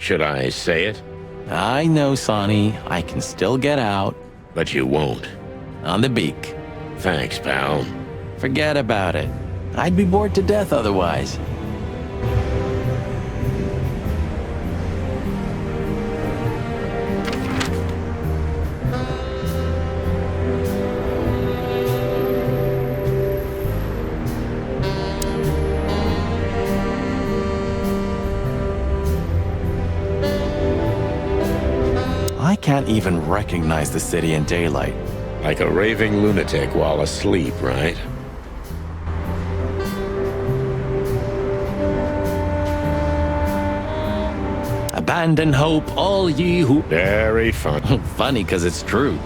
Should I say it? I know, Sonny. I can still get out. But you won't. On the beak. Thanks, pal. Forget about it. I'd be bored to death otherwise. I can't even recognize the city in daylight. Like a raving lunatic while asleep, right? Abandon hope, all ye who... Very funny. Funny, 'cause it's true.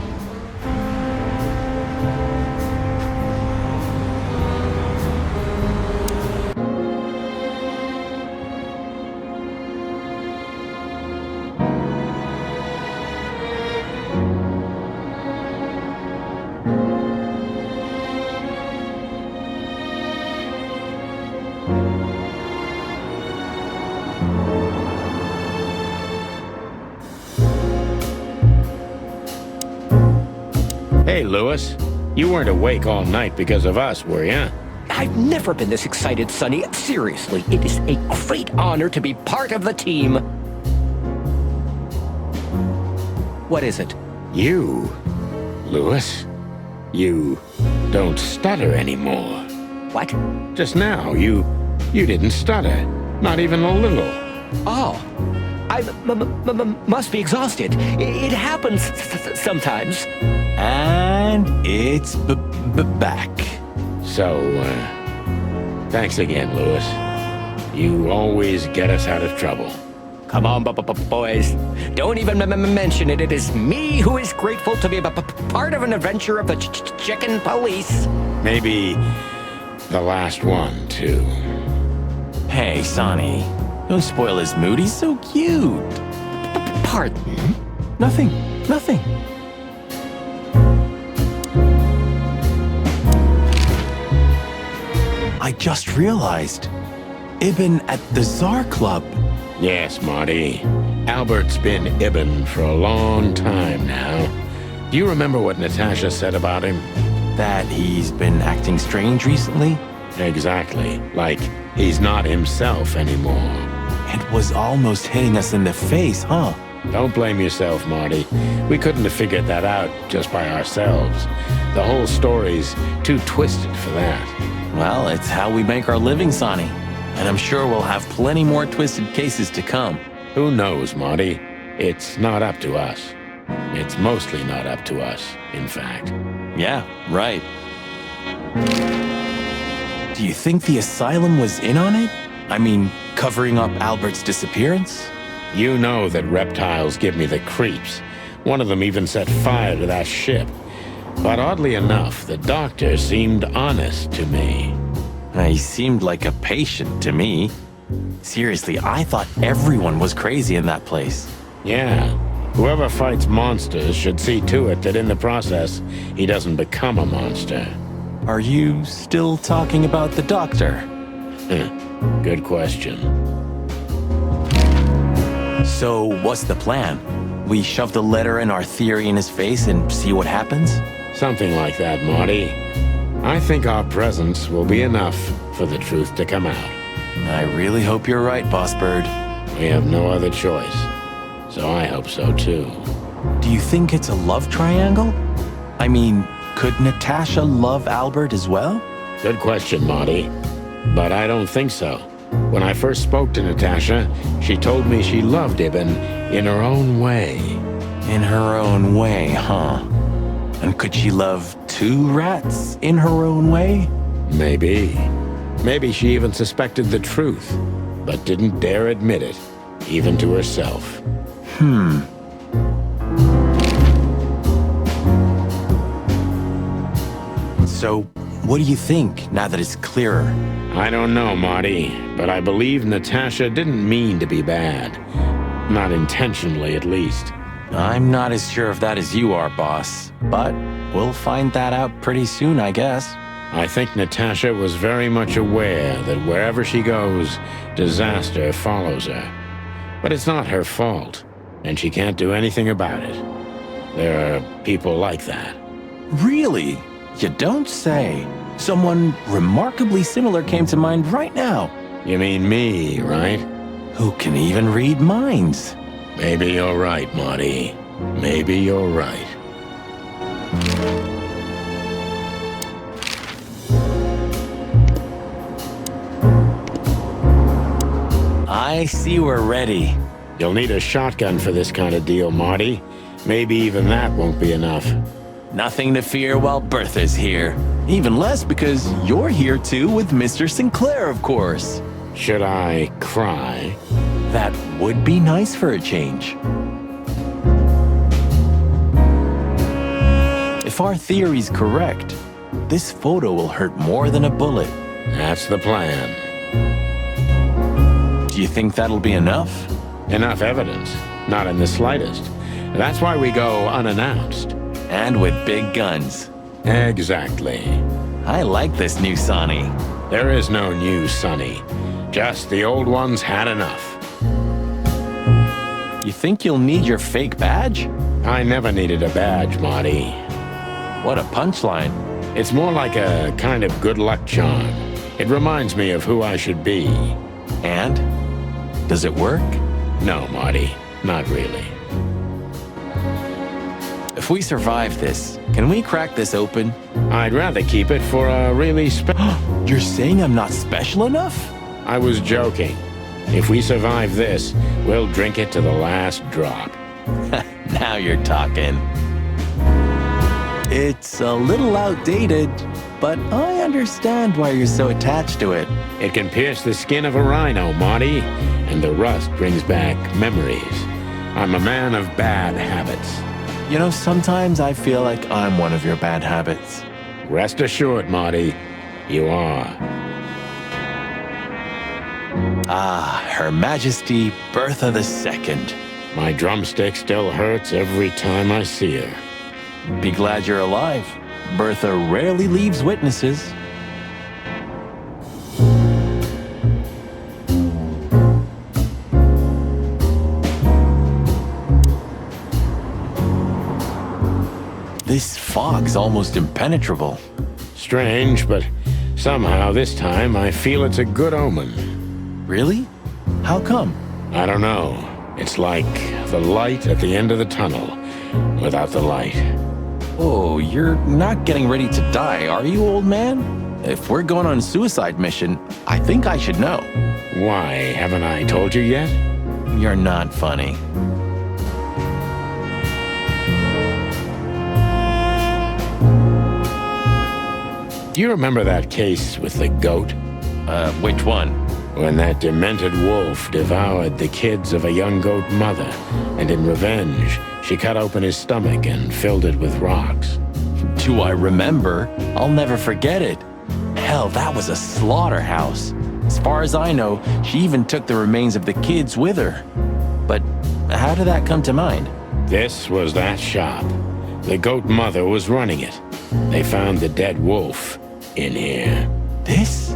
Hey, Lewis. You weren't awake all night because of us, were ya? I've never been this excited, Sonny. Seriously, it is a great honor to be part of the team. What is it? You, Lewis. You don't stutter anymore. What? Just now, you didn't stutter. Not even a little. Oh. I must be exhausted. It happens sometimes. And it's back. So, thanks again, Lewis. You always get us out of trouble. Come on, boys. Don't even mention it. It is me who is grateful to be part of an adventure of the chicken police. Maybe the last one, too. Hey, Sonny. Don't spoil his mood. He's so cute. Pardon? Nothing. I just realized. Ibn at the Tsar Club. Yes, Marty. Albert's been Ibn for a long time now. Do you remember what Natasha said about him? That he's been acting strange recently? Exactly. Like he's not himself anymore. It was almost hitting us in the face, huh? Don't blame yourself, Marty. We couldn't have figured that out just by ourselves. The whole story's too twisted for that. Well, it's how we make our living, Sonny. And I'm sure we'll have plenty more twisted cases to come. Who knows, Marty? It's not up to us. It's mostly not up to us, in fact. Yeah, right. Do you think the asylum was in on it? I mean, covering up Albert's disappearance? You know that reptiles give me the creeps. One of them even set fire to that ship. But oddly enough, the doctor seemed honest to me. He seemed like a patient to me. Seriously, I thought everyone was crazy in that place. Yeah, whoever fights monsters should see to it that in the process, he doesn't become a monster. Are you still talking about the doctor? Good question. So, what's the plan? We shove the letter and our theory in his face and see what happens? Something like that, Marty. I think our presence will be enough for the truth to come out. I really hope you're right, Boss Bird. We have no other choice. So I hope so too. Do you think it's a love triangle? I mean, could Natasha love Albert as well? Good question, Marty. But I don't think so. When I first spoke to Natasha, she told me she loved Ibn in her own way. In her own way, huh? And could she love two rats in her own way? Maybe. Maybe she even suspected the truth, but didn't dare admit it, even to herself. So, what do you think, now that it's clearer? I don't know, Marty, but I believe Natasha didn't mean to be bad. Not intentionally, at least. I'm not as sure of that as you are, boss. But we'll find that out pretty soon, I guess. I think Natasha was very much aware that wherever she goes, disaster follows her. But it's not her fault, and she can't do anything about it. There are people like that. Really? You don't say. Someone remarkably similar came to mind right now. You mean me, right? Who can even read minds? Maybe you're right, Marty. Maybe you're right. I see we're ready. You'll need a shotgun for this kind of deal, Marty. Maybe even that won't be enough. Nothing to fear while Bertha's here. Even less because you're here too with Mr. Sinclair, of course. Should I cry? That would be nice for a change. If our theory's correct, this photo will hurt more than a bullet. That's the plan. Do you think that'll be enough? Enough evidence. Not in the slightest. That's why we go unannounced. And with big guns. Exactly. I like this new Sonny. There is no new Sonny. Just the old ones had enough. You think you'll need your fake badge? I never needed a badge, Marty. What a punchline. It's more like a kind of good luck charm. It reminds me of who I should be. And? Does it work? No, Marty. Not really. If we survive this, can we crack this open? I'd rather keep it for a really You're saying I'm not special enough? I was joking. If we survive this, we'll drink it to the last drop. Now you're talking. It's a little outdated, but I understand why you're so attached to it. It can pierce the skin of a rhino, Marty, and the rust brings back memories. I'm a man of bad habits. You know, sometimes I feel like I'm one of your bad habits. Rest assured, Marty, you are. Ah, Her Majesty Bertha II. My drumstick still hurts every time I see her. Be glad you're alive. Bertha rarely leaves witnesses. This fog's almost impenetrable. Strange, but somehow this time I feel it's a good omen. Really? How come? I don't know. It's like the light at the end of the tunnel. Without the light. Oh, you're not getting ready to die, are you, old man? If we're going on a suicide mission, I think I should know. Why, haven't I told you yet? You're not funny. Do you remember that case with the goat? Which one? When that demented wolf devoured the kids of a young goat mother, and in revenge, she cut open his stomach and filled it with rocks. Do I remember? I'll never forget it. Hell, that was a slaughterhouse. As far as I know, she even took the remains of the kids with her. But how did that come to mind? This was that shop. The goat mother was running it. They found the dead wolf in here. This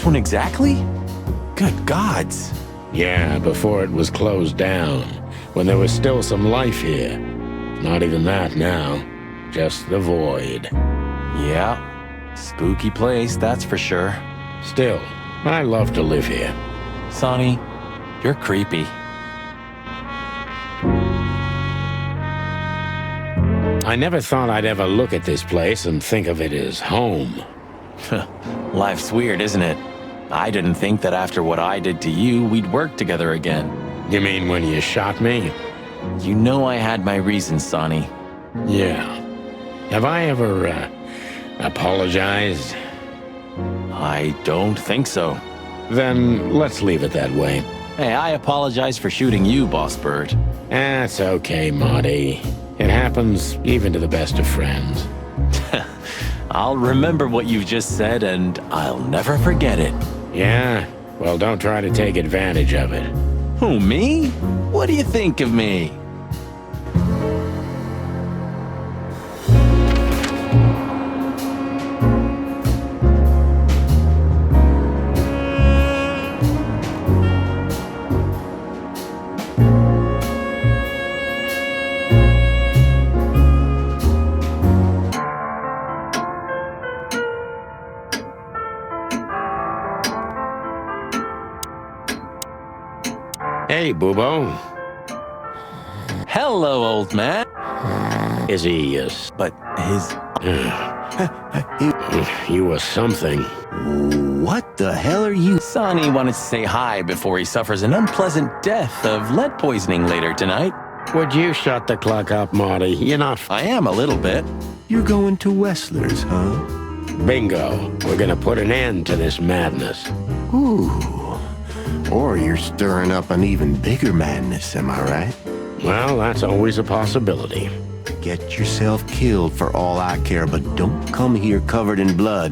one exactly? Good gods. Yeah, before it was closed down, when there was still some life here. Not even that now, just the void. Yeah, spooky place, that's for sure. Still, I love to live here. Sonny, you're creepy. I never thought I'd ever look at this place and think of it as home. Life's weird, isn't it? I didn't think that after what I did to you, we'd work together again. You mean when you shot me? You know I had my reasons, Sonny. Yeah. Have I ever, apologized? I don't think so. Then let's leave it that way. Hey, I apologize for shooting you, Boss Bird. That's okay, Marty. It happens even to the best of friends. I'll remember what you just said, and I'll never forget it. Yeah? Well, don't try to take advantage of it. Who, me? What do you think of me? Hey, Bubo. Hello, old man. Is he, But his... he was something. What the hell are you? Sonny wanted to say hi before he suffers an unpleasant death of lead poisoning later tonight. Would you shut the clock up, Marty? You're not I am a little bit. You're going to Wessler's, huh? Bingo. We're gonna put an end to this madness. Ooh. Or you're stirring up an even bigger madness, am I right? Well, that's always a possibility. Get yourself killed for all I care, but don't come here covered in blood,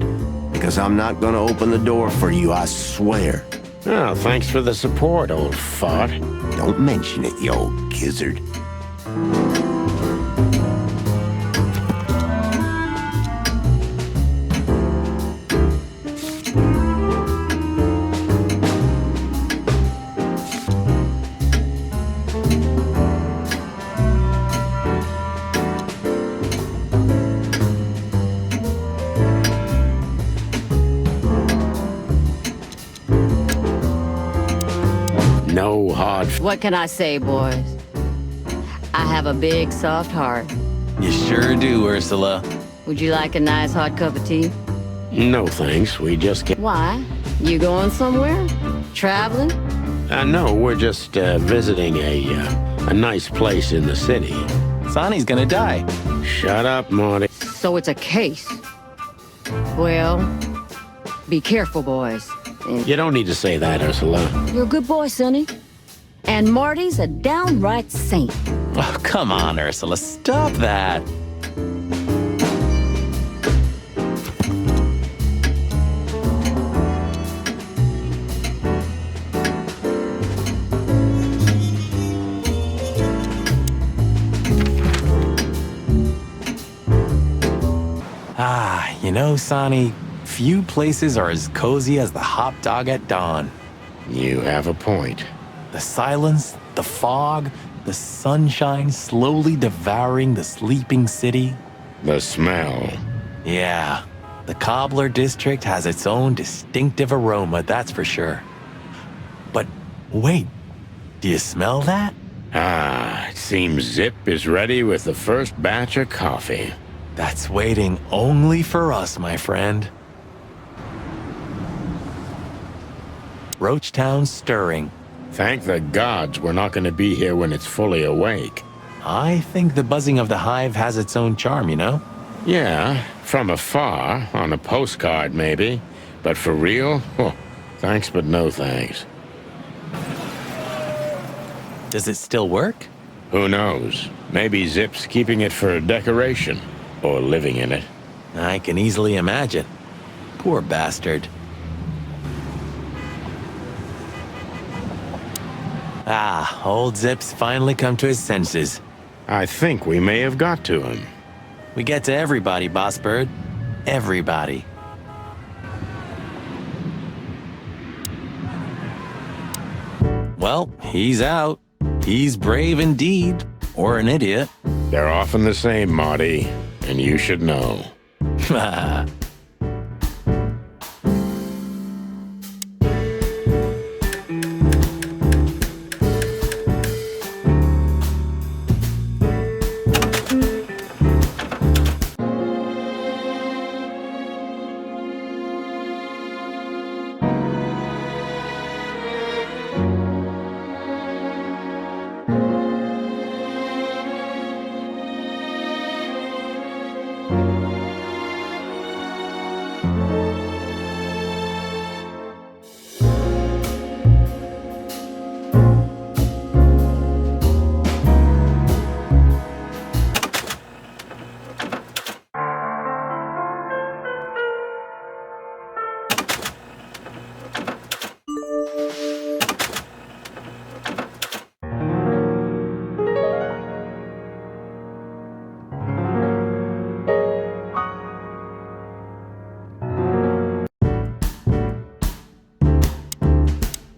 because I'm not gonna open the door for you, I swear. Oh, thanks for the support, old fart. Don't mention it, you old gizzard. No hard What can I say, boys? I have a big, soft heart. You sure do, Ursula. Would you like a nice hot cup of tea? No thanks, we just can't. Why? You going somewhere? Traveling? No, we're just visiting a nice place in the city. Sonny's gonna die. Shut up, Marty. So it's a case. Well, be careful, boys. And You don't need to say that, Ursula. you're a good boy, Sonny. And Marty's a downright saint. Oh, come on, Ursula, stop that. You know, Sonny, few places are as cozy as the Hop Dog at dawn. You have a point. The silence, the fog, the sunshine slowly devouring the sleeping city. The smell. Yeah, the Cobbler District has its own distinctive aroma, that's for sure. But wait, do you smell that? It seems Zip is ready with the first batch of coffee. That's waiting only for us, my friend. Roachtown's stirring. Thank the gods we're not going to be here when it's fully awake. I think the buzzing of the hive has its own charm, you know? Yeah, from afar, on a postcard maybe. But for real? Oh, thanks but no thanks. Does it still work? Who knows? Maybe Zip's keeping it for decoration. Or living in it. I can easily imagine. Poor bastard. Old Zip's finally come to his senses. I think we may have got to him. We get to everybody, Boss Bird. Everybody. Well, he's out. He's brave indeed. Or an idiot. They're often the same, Marty. And you should know.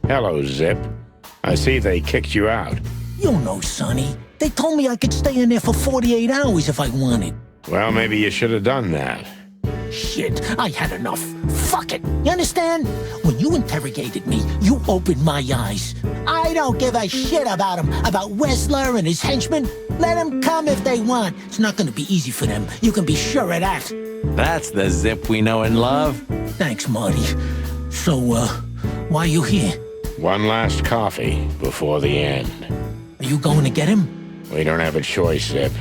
Hello, Zip. I see they kicked you out. You know, Sonny. They told me I could stay in there for 48 hours if I wanted. Well, maybe you should have done that. Shit, I had enough. Fuck it. You understand? When you interrogated me, you opened my eyes. I don't give a shit about him, about Wessler and his henchmen. Let them come if they want. It's not gonna be easy for them. You can be sure of that. That's the Zip we know and love. Thanks, Marty. So, why are you here? One last coffee before the end. Are you going to get him? We don't have a choice, Zip.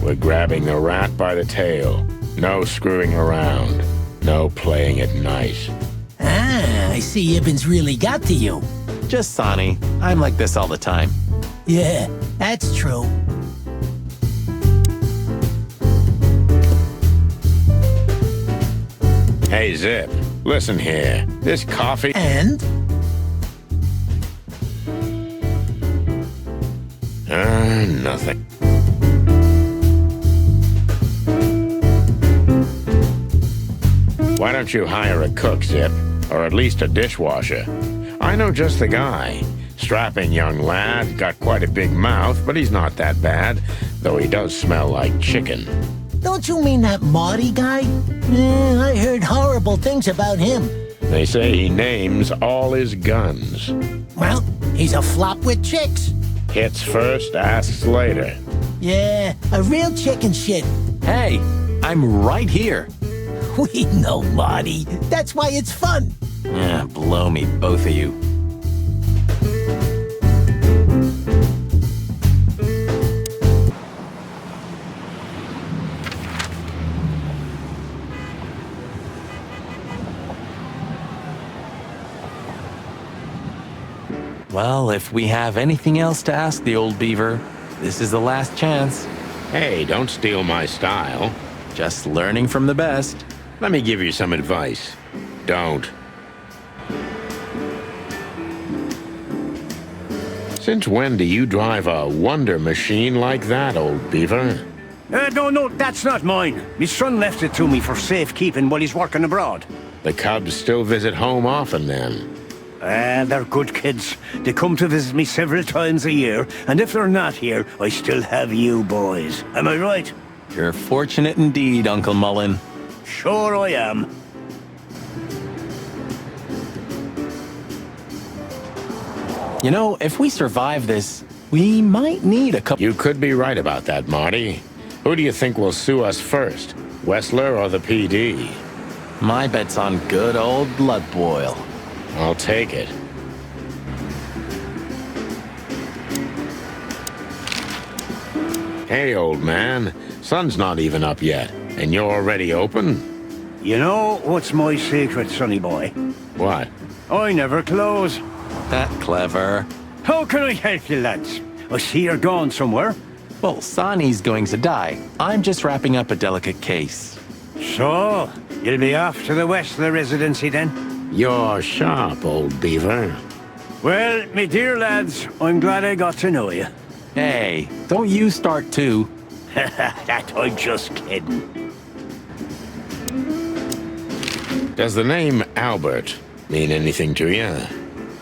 We're grabbing the rat by the tail. No screwing around. No playing it nice. I see Ibben's really got to you. Just Sonny. I'm like this all the time. Yeah, that's true. Hey, Zip. Listen here. This coffee... And? Nothing. Why don't you hire a cook, Zip? Or at least a dishwasher? I know just the guy. Strapping young lad, got quite a big mouth, but he's not that bad, though he does smell like chicken. Don't you mean that Marty guy? I heard horrible things about him. They say he names all his guns. Well, he's a flop with chicks. Hits first, asks later. Yeah, a real chicken shit. Hey, I'm right here. We know, Marty. That's why it's fun. Blow me, both of you. Well, if we have anything else to ask the old beaver, this is the last chance. Hey, don't steal my style. Just learning from the best. Let me give you some advice. Don't. Since when do you drive a wonder machine like that, old beaver? No, that's not mine. My son left it to me for safekeeping while he's working abroad. The Cubs still visit home often, then. They're good kids. They come to visit me several times a year, and if they're not here, I still have you boys. Am I right? You're fortunate indeed, Uncle Mullen. Sure I am. You know, if we survive this, We might need a couple. You could be right about that, Marty. Who do you think will sue us first, Wessler or the PD? My bet's on good old Blood Boil. I'll take it. Hey, old man. Sun's not even up yet, and you're already open? You know what's my secret, sonny boy? What? I never close. That clever. How can I help you, lads? I see you're gone somewhere. Well, Sonny's going to die. I'm just wrapping up a delicate case. So, you'll be off to the Westler residency then? You're sharp, old beaver. Well, me dear lads, I'm glad I got to know you. Hey, don't you start too. That I'm just kidding. Does the name Albert mean anything to you?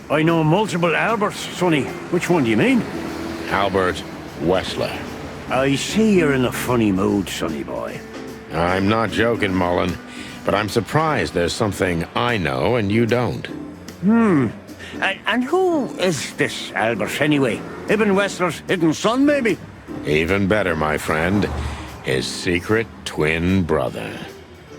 I know multiple Alberts, sonny. Which one do you mean? Albert Wessler. I see you're in a funny mood, sonny boy. I'm not joking, Mullen, but I'm surprised there's something I know and you don't. And who is this Albert anyway? Ibn Wessler's hidden son, maybe? Even better, my friend. His secret twin brother.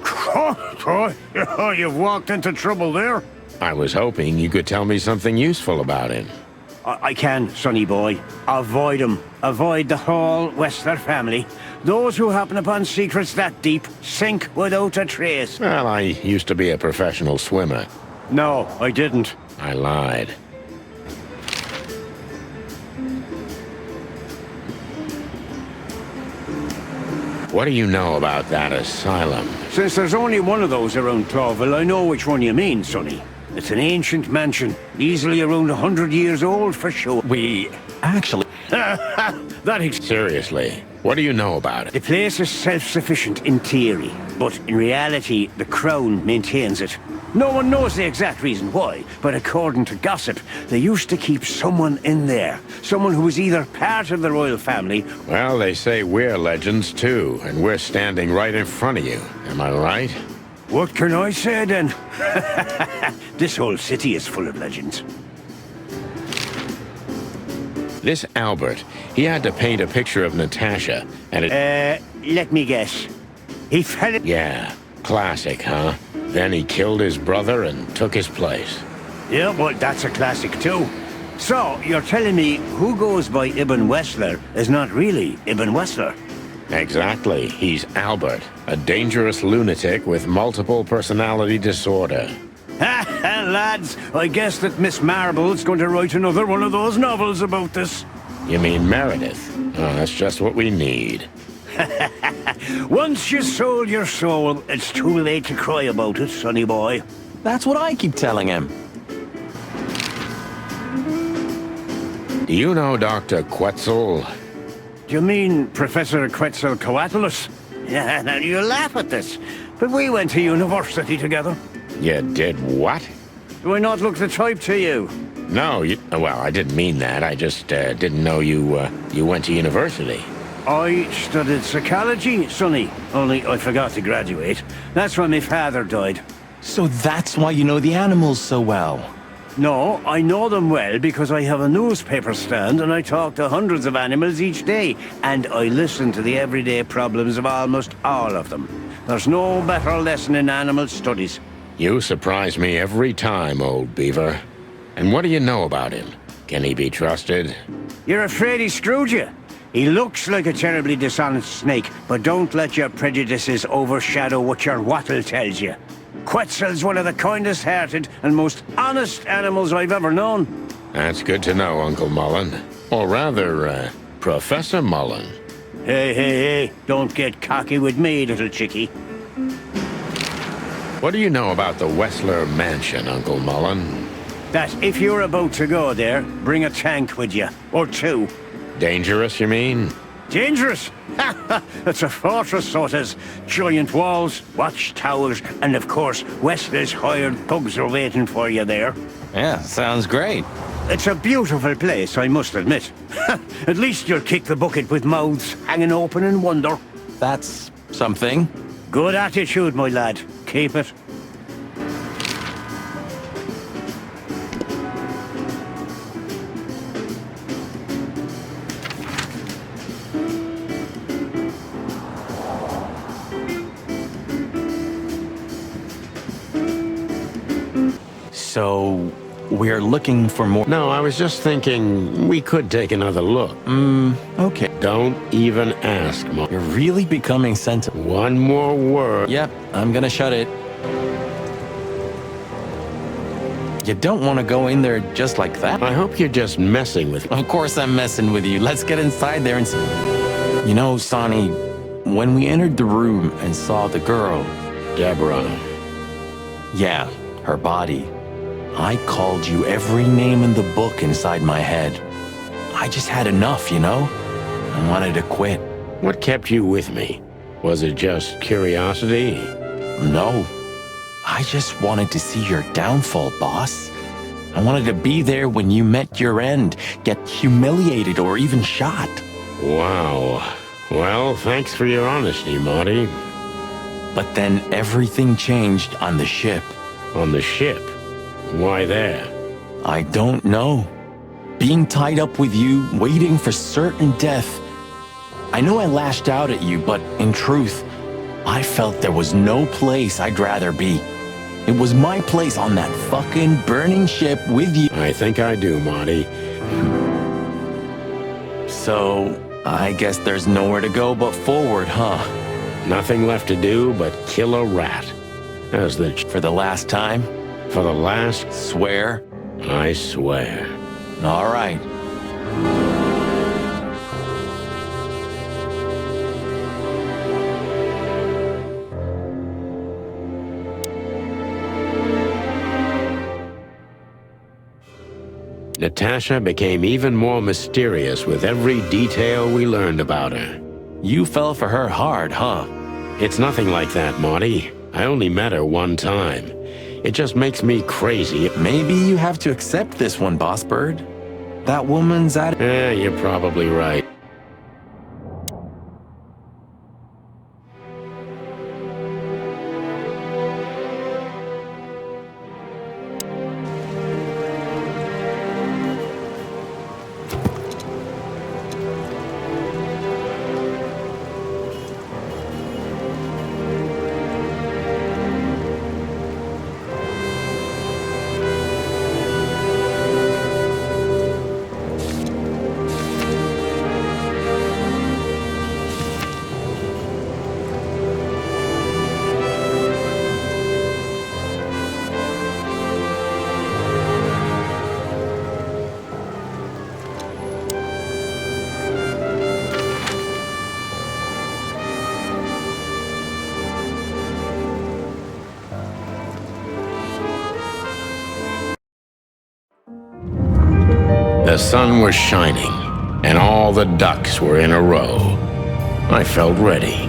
Oh, you've walked into trouble there. I was hoping you could tell me something useful about him. I can, sonny boy. Avoid him. Avoid the whole Wessler family. Those who happen upon secrets that deep sink without a trace. Well, I used to be a professional swimmer. No, I didn't. I lied. What do you know about that asylum? Since there's only one of those around Clawville, I know which one you mean, sonny. It's an ancient mansion, easily around 100 years old for sure. We actually... Seriously, what do you know about The it? place is self-sufficient in theory, but in reality, the Crown maintains it. No one knows the exact reason why, but according to gossip, they used to keep someone in there. Someone who was either part of the royal family. Well, they say we're legends too, and we're standing right in front of you. Am I right? What can I say then? This whole city is full of legends. This Albert, he had to paint a picture of Natasha, and it... Let me guess. He fell in... Yeah, classic, huh? Then he killed his brother and took his place. Yeah, well, that's a classic too. So, you're telling me who goes by Ibn Wessler is not really Ibn Wessler? Exactly. He's Albert, a dangerous lunatic with multiple personality disorder. Ha, lads, I guess that Miss Marble's going to write another one of those novels about this. You mean Meredith? Oh, that's just what we need. Once you sold your soul, it's too late to cry about it, sonny boy. That's what I keep telling him. Do you know Dr. Quetzal? Do you mean Professor Quetzalcoatlus? Yeah, now you laugh at this, but we went to university together. You did what? Do I not look the type to you? No, well, I didn't mean that. I just didn't know you went to university. I studied psychology, sonny, only I forgot to graduate. That's when my father died. So that's why you know the animals so well. No, I know them well because I have a newspaper stand and I talk to hundreds of animals each day, and I listen to the everyday problems of almost all of them. There's no better lesson in animal studies. You surprise me every time, old beaver. And what do you know about him? Can he be trusted? You're afraid he screwed you? He looks like a terribly dishonest snake, but don't let your prejudices overshadow what your wattle tells you. Quetzal's one of the kindest-hearted and most honest animals I've ever known. That's good to know, Uncle Mullen. Or rather, Professor Mullen. Hey, don't get cocky with me, little chickie. What do you know about the Wessler Mansion, Uncle Mullen? That if you're about to go there, bring a tank with you, or two. Dangerous, you mean? Dangerous? It's a fortress, so it has giant walls, watchtowers, and of course, Wessler's hired thugs are waiting for you there. Yeah, sounds great. It's a beautiful place, I must admit. At least you'll kick the bucket with mouths hanging open in wonder. That's something. Good attitude, my lad. Keep it. So, we're looking for more. No, I was just thinking we could take another look. Okay. Don't even ask, Marty. You're really becoming sensible. One more word. Yep, I'm gonna shut it. You don't want to go in there just like that. I hope you're just messing with me. Of course I'm messing with you. Let's get inside there and see. You know, Sonny, when we entered the room and saw the girl, Deborah. yeah, her body, I called you every name in the book inside my head. I just had enough, you know? I wanted to quit. What kept you with me? Was it just curiosity? No. I just wanted to see your downfall, boss. I wanted to be there when you met your end, get humiliated or even shot. Wow. Well, thanks for your honesty, Marty. But then everything changed on the ship. On the ship? Why there? I don't know. Being tied up with you, waiting for certain death. I know I lashed out at you, but in truth, I felt there was no place I'd rather be. It was my place on that fucking burning ship with you. I think I do, Marty. So, I guess there's nowhere to go but forward, huh? Nothing left to do but kill a rat. As the For the last time? for the last, Swear? I swear. All right. Natasha became even more mysterious with every detail we learned about her. You fell for her hard, huh? It's nothing like that, Marty. I only met her one time. It just makes me crazy. Maybe you have to accept this one, Boss Bird. That woman's at it. You're probably right. The sun was shining, and all the ducks were in a row. I felt ready.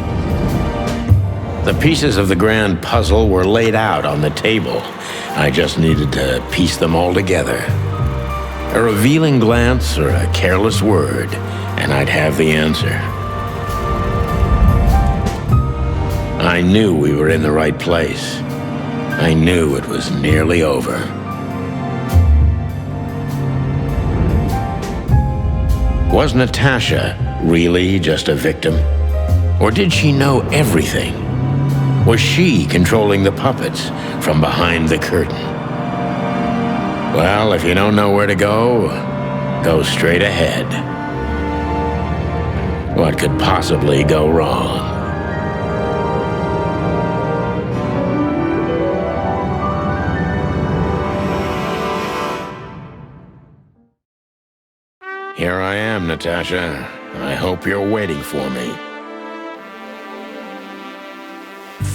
The pieces of the grand puzzle were laid out on the table. I just needed to piece them all together. A revealing glance or a careless word, and I'd have the answer. I knew we were in the right place. I knew it was nearly over. Was Natasha really just a victim? Or did she know everything? Was she controlling the puppets from behind the curtain? Well, if you don't know where to go, go straight ahead. What could possibly go wrong? Here I am, Natasha. I hope you're waiting for me.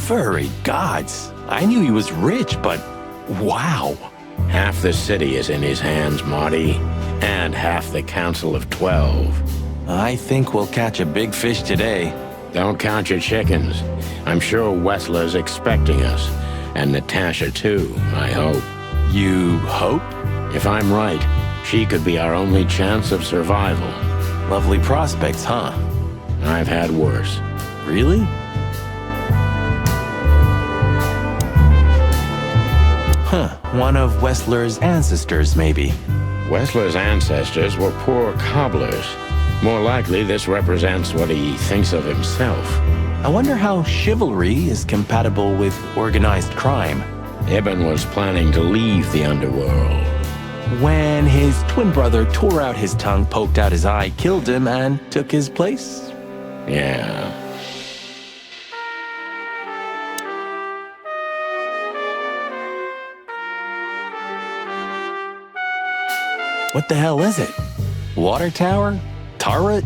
Furry gods. I knew he was rich, but wow. Half the city is in his hands, Marty, and half the Council of 12. I think we'll catch a big fish today. Don't count your chickens. I'm sure Wessler's expecting us, and Natasha too, I hope. You hope? If I'm right, she could be our only chance of survival. Lovely prospects, huh? I've had worse. Really? Huh, one of Wessler's ancestors, maybe. Wessler's ancestors were poor cobblers. More likely, this represents what he thinks of himself. I wonder how chivalry is compatible with organized crime. Ibn was planning to leave the underworld. When his twin brother tore out his tongue, poked out his eye, killed him, and took his place? Yeah. What the hell is it? Water tower? Turret?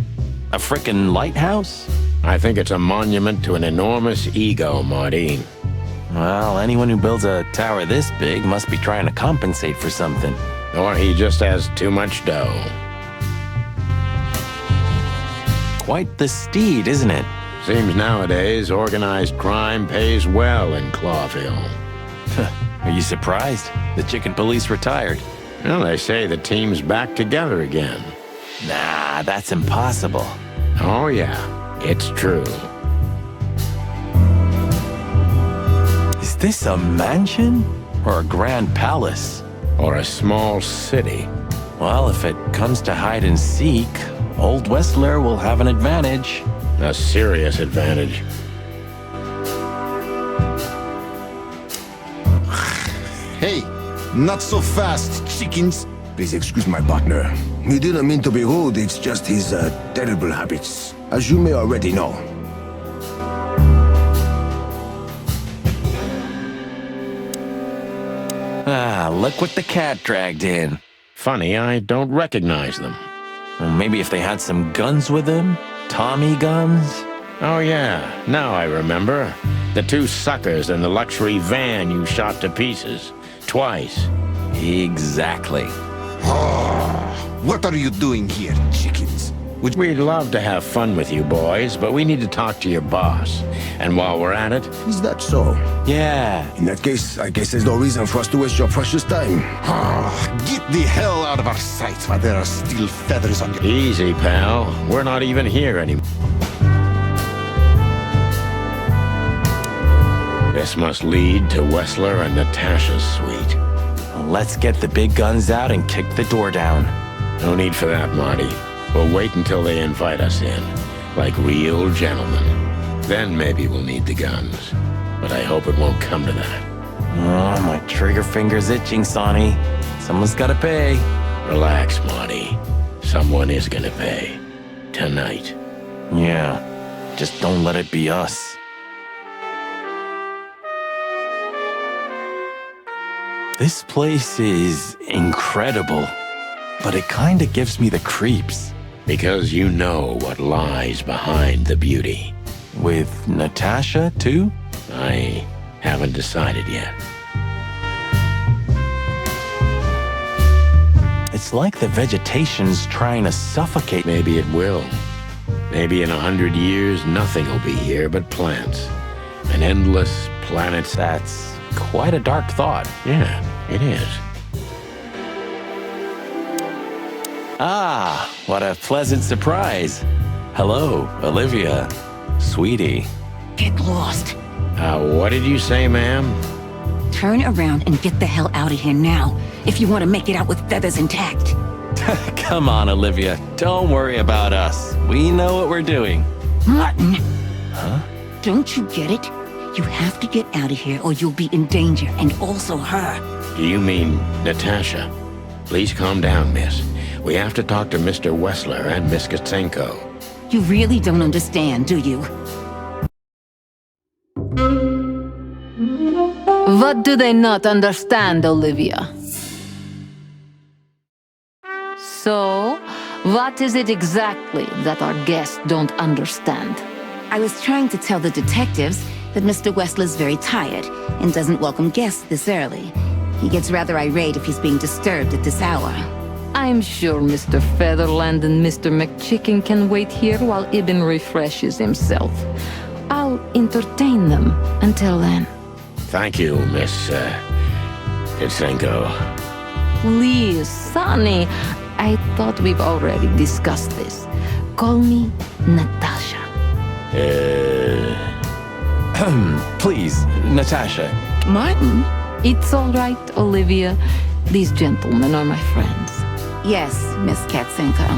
A frickin' lighthouse? I think it's a monument to an enormous ego, Marty. Well, anyone who builds a tower this big must be trying to compensate for something. Or he just has too much dough. Quite the steed, isn't it? Seems nowadays organized crime pays well in Clawville. Are you surprised? The chicken police retired. Well, they say the team's back together again. Nah, that's impossible. Oh yeah, it's true. Is this a mansion? Or a grand palace? Or a small city. Well, if it comes to hide and seek, Old Westler will have an advantage. A serious advantage. Hey, not so fast, chickens. Please excuse my partner. He didn't mean to be rude, it's just his terrible habits, as you may already know. Ah, look what the cat dragged in. Funny, I don't recognize them. Well, maybe if they had some guns with them? Tommy guns? Oh yeah, now I remember. The two suckers in the luxury van you shot to pieces. Twice. Exactly. What are you doing here, chickens? We'd love to have fun with you boys, but we need to talk to your boss. And while we're at it, Is that so? Yeah. In that case, I guess there's no reason for us to waste your precious time. Get the hell out of our sight while there are still feathers on your... easy, pal. We're not even here anymore. This must lead to Wessler and Natasha's suite. Let's get the big guns out and kick the door down. No need for that, Marty. We'll wait until they invite us in, like real gentlemen. Then maybe we'll need the guns. But I hope it won't come to that. Oh, my trigger finger's itching, Sonny. Someone's gotta pay. Relax, Marty. Someone is gonna pay. Tonight. Yeah, just don't let it be us. This place is incredible, but it kinda gives me the creeps. Because you know what lies behind the beauty. With Natasha, too? I haven't decided yet. It's like the vegetation's trying to suffocate me. Maybe it will. Maybe in 100 years, nothing will be here but plants. An endless planet. That's quite a dark thought. Yeah, it is. Ah, what a pleasant surprise. Hello, Olivia. Sweetie. Get lost. What did you say, ma'am? Turn around and get the hell out of here now, if you want to make it out with feathers intact. Come on, Olivia. Don't worry about us. We know what we're doing. Martin! Huh? Don't you get it? You have to get out of here or you'll be in danger, and also her. Do you mean Natasha? Please calm down, miss. We have to talk to Mr. Wessler and Miss Katsenko. You really don't understand, do you? What do they not understand, Olivia? So, what is it exactly that our guests don't understand? I was trying to tell the detectives that Mr. Wessler's very tired and doesn't welcome guests this early. He gets rather irate if he's being disturbed at this hour. I'm sure Mr. Featherland and Mr. McChicken can wait here while Ibn refreshes himself. I'll entertain them until then. Thank you, Miss Katsenko. Please, Sonny. I thought we've already discussed this. Call me Natasha. Please, Natasha. Martin? It's all right, Olivia. These gentlemen are my friends. Yes, Miss Katsenko.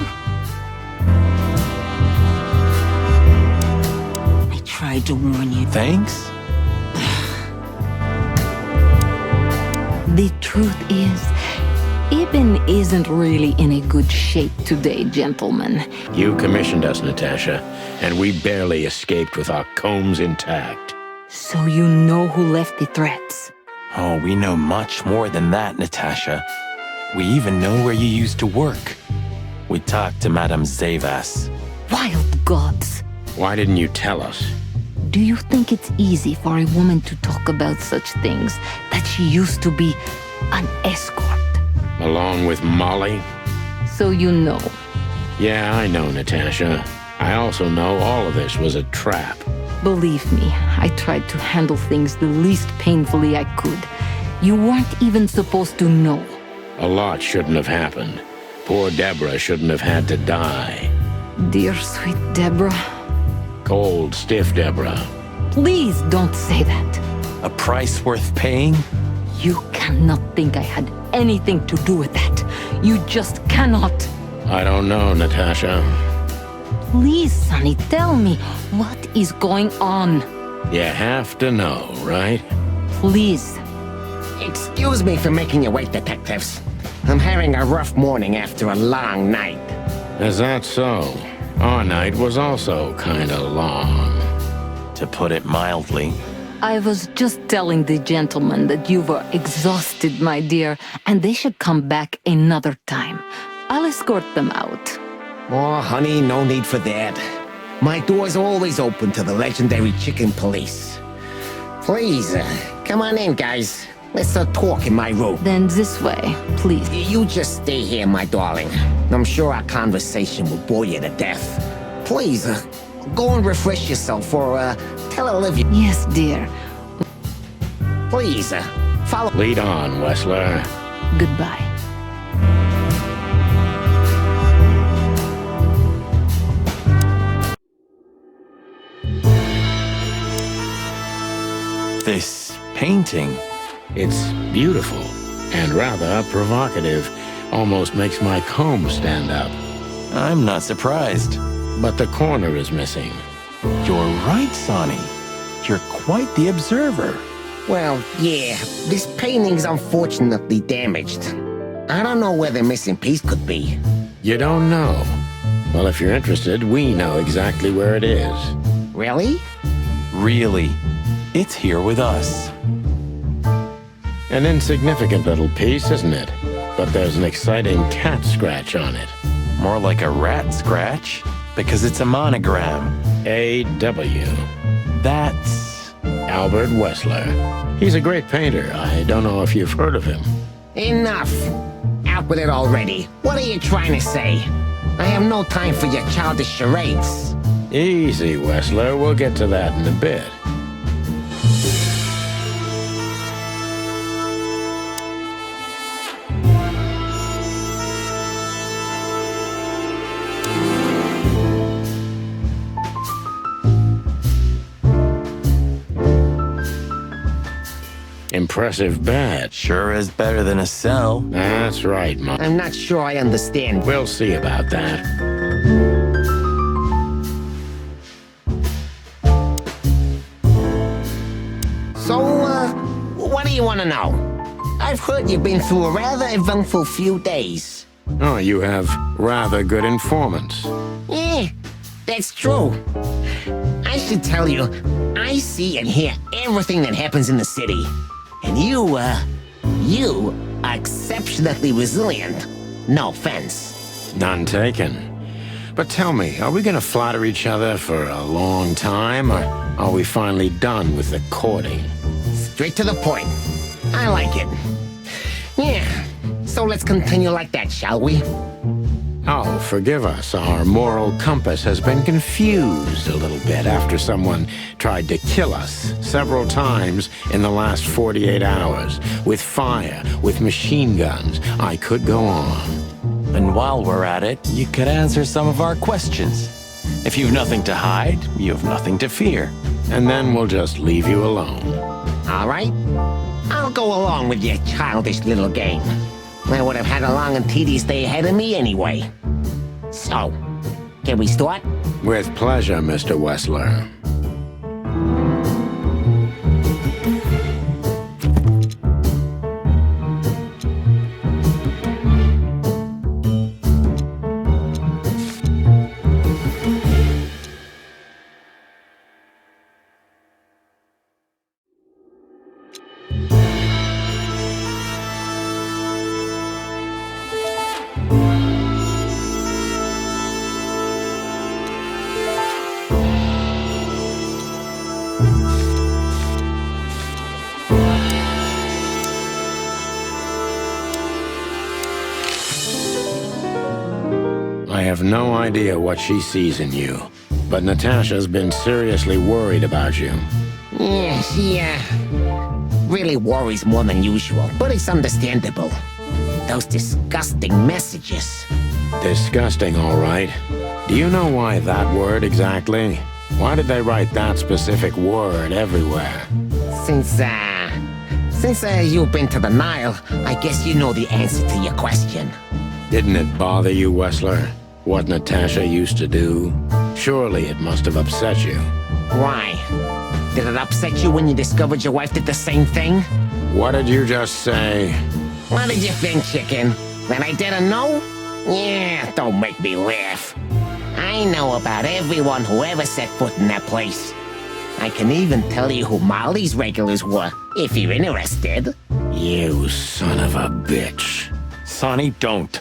I tried to warn you. Thanks? The truth is, Ibn isn't really in a good shape today, gentlemen. You commissioned us, Natasha, and we barely escaped with our combs intact. So you know who left the threats? Oh, we know much more than that, Natasha. We even know where you used to work. We talked to Madame Zavas. Wild gods! Why didn't you tell us? Do you think it's easy for a woman to talk about such things, that she used to be an escort? Along with Molly? So you know. Yeah, I know, Natasha. I also know all of this was a trap. Believe me, I tried to handle things the least painfully I could. You weren't even supposed to know. A lot shouldn't have happened. Poor Deborah shouldn't have had to die. Dear sweet Deborah. Cold, stiff Deborah. Please don't say that. A price worth paying? You cannot think I had anything to do with that. You just cannot. I don't know, Natasha. Please, Sonny, tell me, what is going on? You have to know, right? Please. Excuse me for making you wait, detectives. I'm having a rough morning after a long night. Is that so? Our night was also kinda long. To put it mildly. I was just telling the gentlemen that you were exhausted, my dear, and they should come back another time. I'll escort them out. Oh, honey, no need for that. My door's always open to the legendary chicken police. Please, come on in, guys. Let's talk in my room. Then this way, please. You just stay here, my darling. I'm sure our conversation will bore you to death. Please, go and refresh yourself or tell Olivia. Yes, dear. Please, follow. Lead on, Wessler. Goodbye. This painting. It's beautiful and rather provocative. Almost makes my comb stand up. I'm not surprised. But the corner is missing. You're right, Sonny. You're quite the observer. Well, yeah, this painting's unfortunately damaged. I don't know where the missing piece could be. You don't know? Well, if you're interested, we know exactly where it is. Really? Really. It's here with us. An insignificant little piece, isn't it? But there's an exciting cat scratch on it. More like a rat scratch, because it's a monogram. A.W. That's... Albert Wessler. He's a great painter. I don't know if you've heard of him. Enough! Out with it already. What are you trying to say? I have no time for your childish charades. Easy, Wessler. We'll get to that in a bit. Impressive badge. Sure is better than a cell. That's right, Mom. I'm not sure I understand. We'll see about that. So, what do you want to know? I've heard you've been through a rather eventful few days. Oh, you have rather good informants. Yeah, that's true. I should tell you, I see and hear everything that happens in the city. And you are exceptionally resilient. No offense. None taken. But tell me, are we gonna flatter each other for a long time, or are we finally done with the courting? Straight to the point. I like it. Yeah, so let's continue like that, shall we? Oh, forgive us. Our moral compass has been confused a little bit after someone tried to kill us several times in the last 48 hours. With fire, with machine guns. I could go on. And while we're at it, you could answer some of our questions. If you've nothing to hide, you have nothing to fear. And then we'll just leave you alone. All right. I'll go along with your childish little game. I would have had a long and tedious day ahead of me anyway. So, can we start? With pleasure, Mr. Wessler. have no idea what she sees in you, but Natasha's been seriously worried about you. Yeah, she, really worries more than usual, but it's understandable. Those disgusting messages. Disgusting, all right. Do you know why that word exactly? Why did they write that specific word everywhere? Since you've been to the Nile, I guess you know the answer to your question. Didn't it bother you, Wessler, what Natasha used to do? Surely it must have upset you. Why? Did it upset you when you discovered your wife did the same thing? What did you just say? What did you think, chicken? That I didn't know? Yeah, don't make me laugh. I know about everyone who ever set foot in that place. I can even tell you who Molly's regulars were, if you're interested. You son of a bitch. Sonny, don't.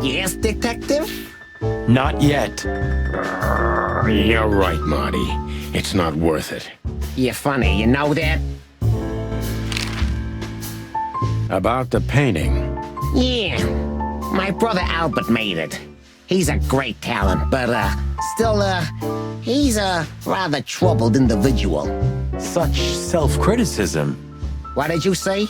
Yes, detective? Not yet. You're right, Marty. It's not worth it. You're funny, you know that? About the painting. Yeah. My brother Albert made it. He's a great talent, but, still, he's a rather troubled individual. Such self-criticism. What did you say?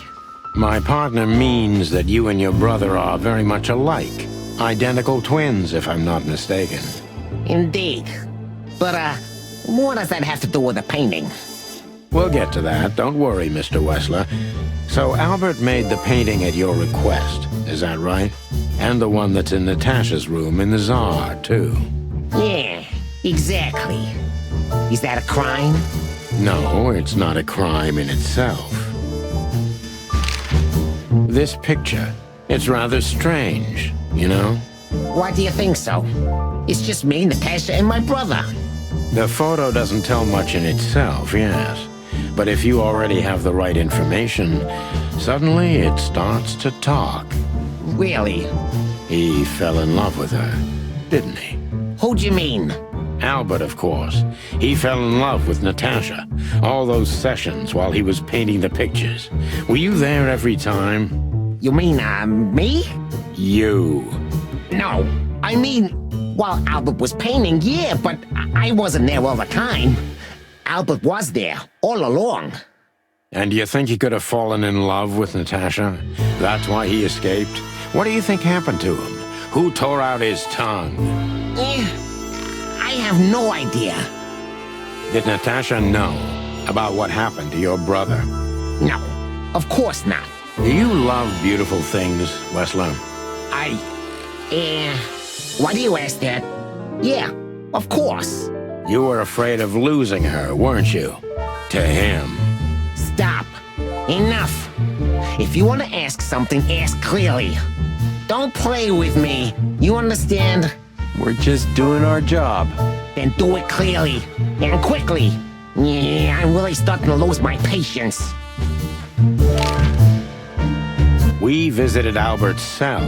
My partner means that you and your brother are very much alike. Identical twins, if I'm not mistaken. Indeed. But, what does that have to do with the painting? We'll get to that. Don't worry, Mr. Wessler. So Albert made the painting at your request, is that right? And the one that's in Natasha's room in the Tsar, too. Yeah, exactly. Is that a crime? No, it's not a crime in itself. This picture, it's rather strange, you know? Why do you think so? It's just me, Natasha, and my brother. The photo doesn't tell much in itself, yes. But if you already have the right information, suddenly it starts to talk. Really? He fell in love with her, didn't he? Who do you mean? Albert, of course. He fell in love with Natasha. All those sessions while he was painting the pictures. Were you there every time? You mean, me? You. No. I mean, while Albert was painting, yeah, but I wasn't there all the time. Albert was there, all along. And do you think he could have fallen in love with Natasha? That's why he escaped? What do you think happened to him? Who tore out his tongue? I have no idea. Did Natasha know about what happened to your brother? No, of course not. Do you love beautiful things, Wessler? Why do you ask that? Yeah, of course. You were afraid of losing her, weren't you? To him. Stop. Enough. If you want to ask something, ask clearly. Don't play with me. You understand? We're just doing our job. Then do it clearly. And quickly. Yeah, I'm really starting to lose my patience. We visited Albert's cell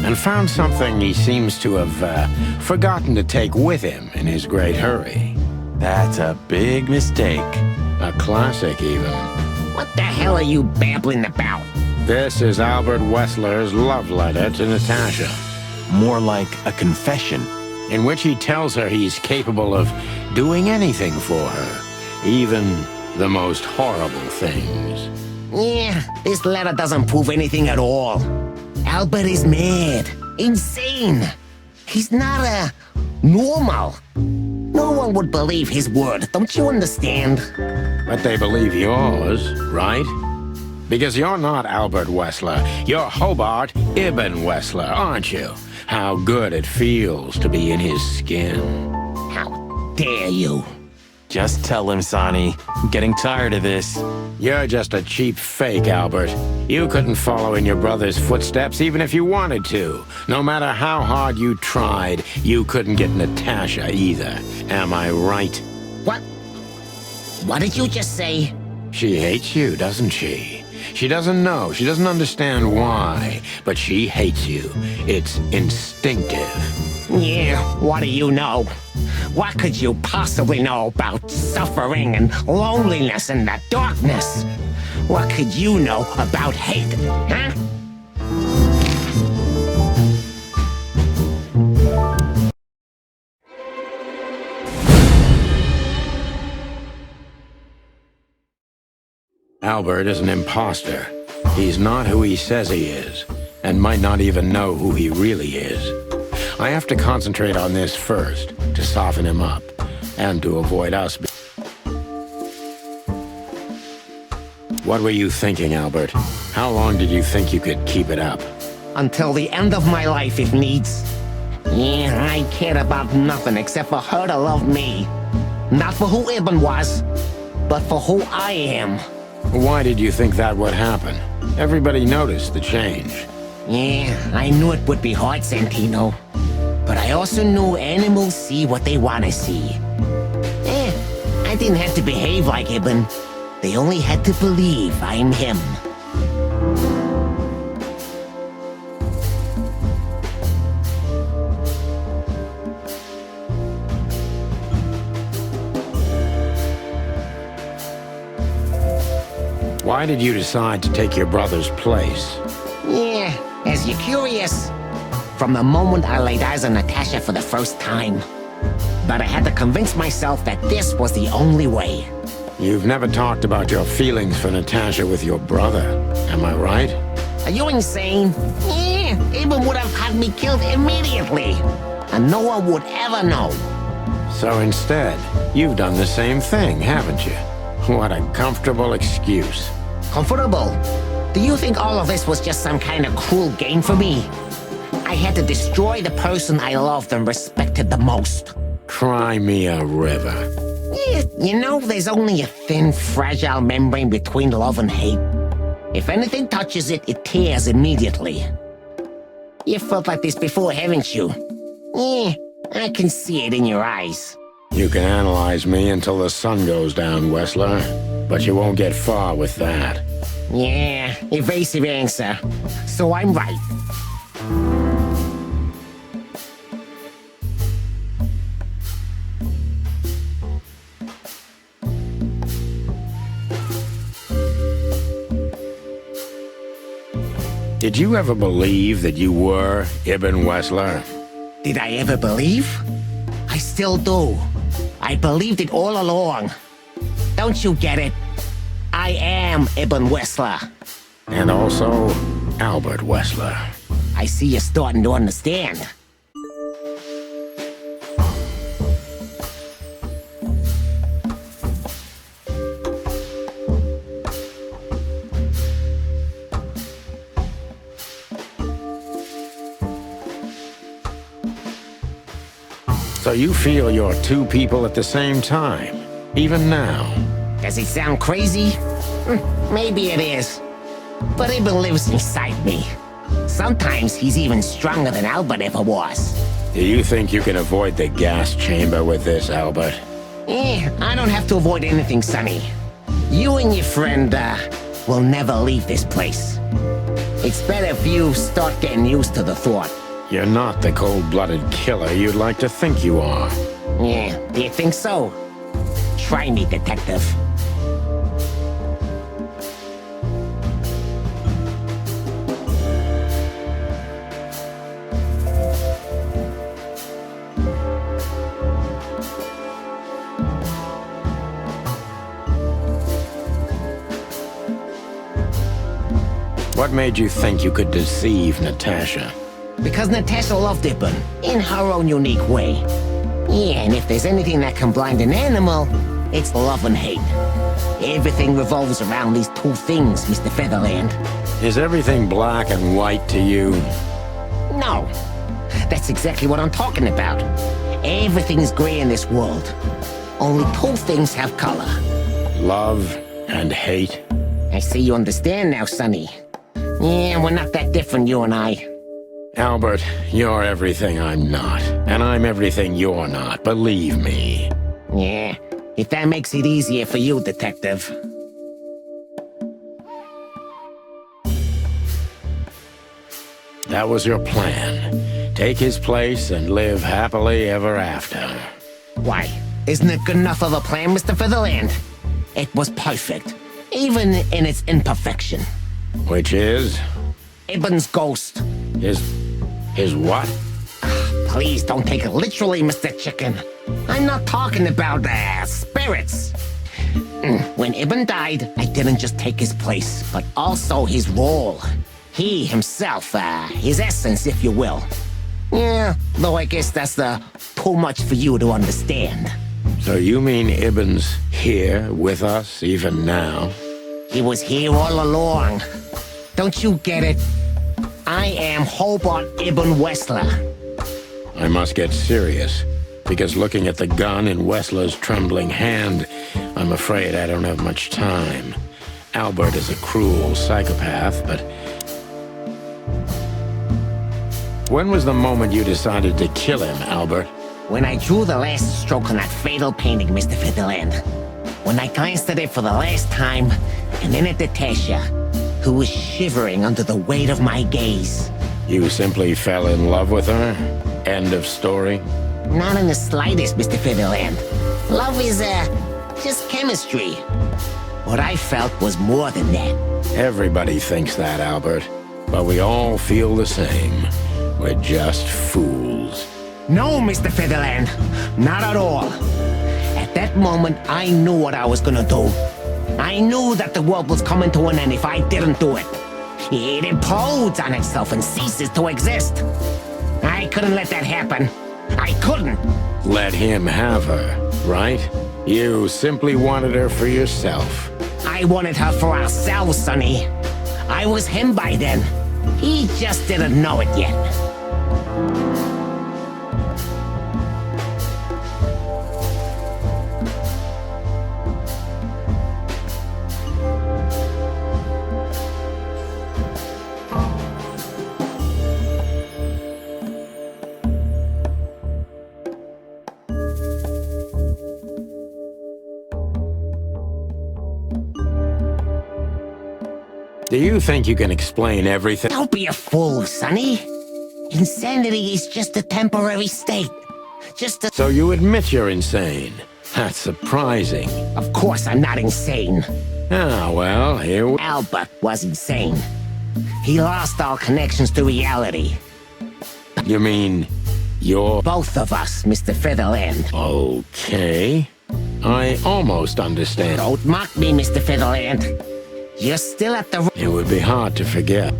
and found something he seems to have forgotten to take with him in his great hurry. That's a big mistake. A classic, even. What the hell are you babbling about? This is Albert Wessler's love letter to Natasha. More like a confession. In which he tells her he's capable of doing anything for her, even the most horrible things. Yeah, this letter doesn't prove anything at all. Albert is mad. Insane. He's not, normal. No one would believe his word, don't you understand? But they believe yours, right? Because you're not Albert Wessler. You're Hobart Ibn Wessler, aren't you? How good it feels to be in his skin. How dare you? Just tell him, Sonny. I'm getting tired of this. You're just a cheap fake, Albert. You couldn't follow in your brother's footsteps even if you wanted to. No matter how hard you tried, you couldn't get Natasha either. Am I right? What? What did you just say? She hates you, doesn't she? She doesn't know. She doesn't understand why. But she hates you. It's instinctive. Yeah, what do you know? What could you possibly know about suffering and loneliness and the darkness? What could you know about hate, huh? Albert is an imposter. He's not who he says he is, and might not even know who he really is. I have to concentrate on this first, to soften him up, and to avoid us. What were you thinking, Albert? How long did you think you could keep it up? Until the end of my life, if needs. Yeah, I cared about nothing except for her to love me. Not for who Ibn was, but for who I am. Why did you think that would happen? Everybody noticed the change. Yeah, I knew it would be hard, Santino. But I also knew animals see what they want to see. I didn't have to behave like Ibn. They only had to believe I'm him. Why did you decide to take your brother's place? Yeah, as you're curious, from the moment I laid eyes on Natasha for the first time. But I had to convince myself that this was the only way. You've never talked about your feelings for Natasha with your brother, am I right? Are you insane? Yeah, Ibn would have had me killed immediately. And no one would ever know. So instead, you've done the same thing, haven't you? What a comfortable excuse. Comfortable? Do you think all of this was just some kind of cruel game for me? I had to destroy the person I loved and respected the most. Cry me a river. Yeah, you know, there's only a thin, fragile membrane between love and hate. If anything touches it, it tears immediately. You felt like this before, haven't you? Yeah, I can see it in your eyes. You can analyze me until the sun goes down, Wessler, but you won't get far with that. Yeah, evasive answer. So I'm right. Did you ever believe that you were Ibn Wessler? Did I ever believe? I still do. I believed it all along. Don't you get it? I am Ibn Wessler. And also, Albert Wessler. I see you're starting to understand. So you feel you're two people at the same time, even now? Does it sound crazy? Maybe it is. But Ibn lives inside me. Sometimes he's even stronger than Albert ever was. Do you think you can avoid the gas chamber with this, Albert? I don't have to avoid anything, Sonny. You and your friend, will never leave this place. It's better if you start getting used to the thought. You're not the cold-blooded killer you'd like to think you are. Yeah, do you think so? Try me, detective. What made you think you could deceive Natasha? Because Natasha loved Ibn, in her own unique way. Yeah, and if there's anything that can blind an animal, it's love and hate. Everything revolves around these two things, Mr. Featherland. Is everything black and white to you? No. That's exactly what I'm talking about. Everything's gray in this world. Only two things have color. Love and hate? I see you understand now, Sonny. Yeah, we're not that different, you and I. Albert, you're everything I'm not, and I'm everything you're not, believe me. Yeah, if that makes it easier for you, Detective. That was your plan. Take his place and live happily ever after. Why? Isn't it good enough of a plan, Mr. Featherland? It was perfect, even in its imperfection. Which is? Ibn's ghost. His what? Please don't take it literally, Mr. Chicken. I'm not talking about, spirits. When Ibn died, I didn't just take his place, but also his role. He himself, his essence, if you will. Yeah, though I guess that's too much for you to understand. So you mean Ibn's here with us even now? He was here all along. Don't you get it? I am Hobart Ibn Wessler. I must get serious, because looking at the gun in Wessler's trembling hand, I'm afraid I don't have much time. Albert is a cruel psychopath, but... When was the moment you decided to kill him, Albert? When I drew the last stroke on that fatal painting, Mr. Fiddleland. When I glanced at it for the last time, and then at Natasha, who was shivering under the weight of my gaze. You simply fell in love with her? End of story? Not in the slightest, Mr. Fiddleland. Love is, just chemistry. What I felt was more than that. Everybody thinks that, Albert. But we all feel the same. We're just fools. No, Mr. Fiddleland. Not at all. At that moment, I knew what I was gonna do. I knew that the world was coming to an end if I didn't do it. It implodes on itself and ceases to exist. I couldn't let that happen. I couldn't. Let him have her, right? You simply wanted her for yourself. I wanted her for ourselves, Sonny. I was him by then. He just didn't know it yet. Do you think you can explain everything? Don't be a fool, Sonny. Insanity is just a temporary state. So you admit you're insane. That's surprising. Of course I'm not insane. Ah, well, here we... Albert was insane. He lost all connections to reality. You mean... you're... Both of us, Mr. Fiddleland. Okay. I almost understand. Don't mock me, Mr. Fiddleland. You're still at the... It would be hard to forget.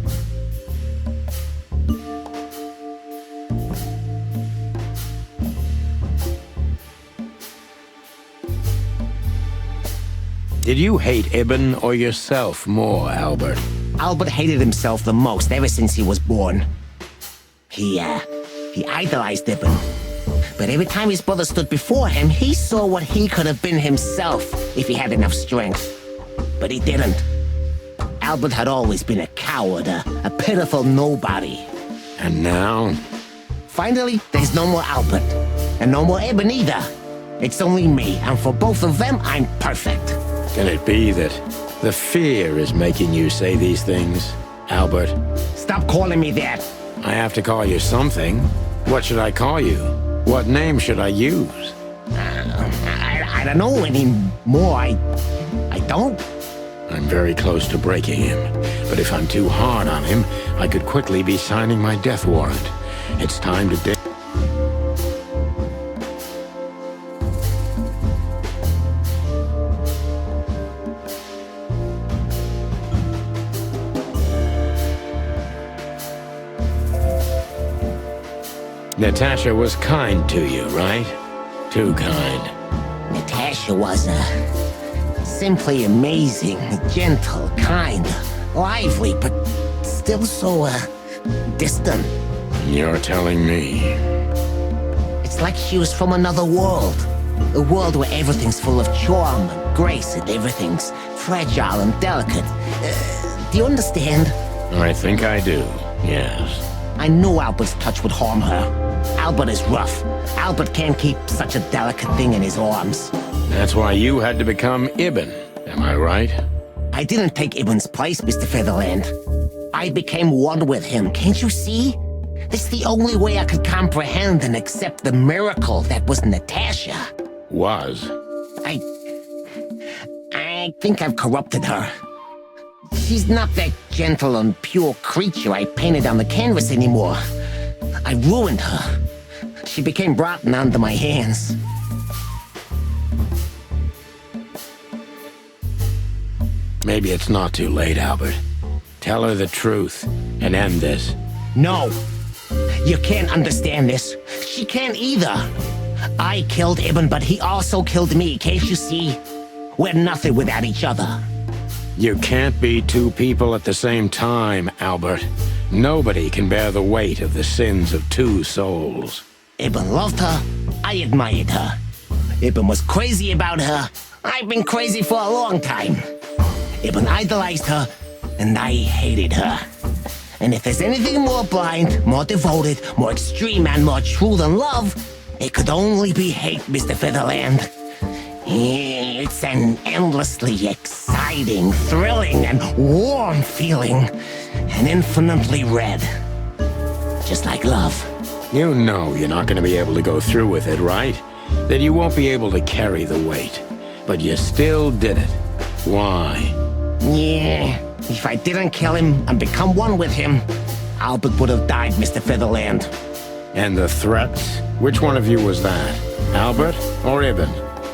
Did you hate Ibn or yourself more, Albert? Albert hated himself the most ever since he was born. He idolized Ibn. But every time his brother stood before him, he saw what he could have been himself if he had enough strength. But he didn't. Albert had always been a coward, a pitiful nobody. And now? Finally, there's no more Albert. And no more Ibn either. It's only me, and for both of them, I'm perfect. Can it be that the fear is making you say these things, Albert? Stop calling me that. I have to call you something. What should I call you? What name should I use? I don't know anymore. I don't. I'm very close to breaking him, but if I'm too hard on him, I could quickly be signing my death warrant. It's time to Natasha was kind to you, right? Too kind. Natasha was, simply amazing, gentle, kind, lively, but still so, distant. You're telling me. It's like she was from another world. A world where everything's full of charm and grace and everything's fragile and delicate. Do you understand? I think I do, yes. I knew Albert's touch would harm her. Albert is rough. Albert can't keep such a delicate thing in his arms. That's why you had to become Ibn, am I right? I didn't take Ibn's place, Mr. Featherland. I became one with him, can't you see? It's the only way I could comprehend and accept the miracle that was Natasha. Was? I think I've corrupted her. She's not that gentle and pure creature I painted on the canvas anymore. I ruined her. She became rotten under my hands. Maybe it's not too late, Albert. Tell her the truth and end this. No. You can't understand this. She can't either. I killed Ibn, but he also killed me, can't you see? We're nothing without each other. You can't be two people at the same time, Albert. Nobody can bear the weight of the sins of two souls. Ibn loved her. I admired her. Ibn was crazy about her. I've been crazy for a long time. Ibn idolized her, and I hated her. And if there's anything more blind, more devoted, more extreme, and more true than love, it could only be hate, Mr. Featherland. It's an endlessly exciting, thrilling, and warm feeling. And infinitely red. Just like love. You know you're not going to be able to go through with it, right? That you won't be able to carry the weight. But you still did it. Why? Yeah, if I didn't kill him and become one with him, Albert would have died, Mr. Featherland. And the threats? Which one of you was that? Albert or Ibn?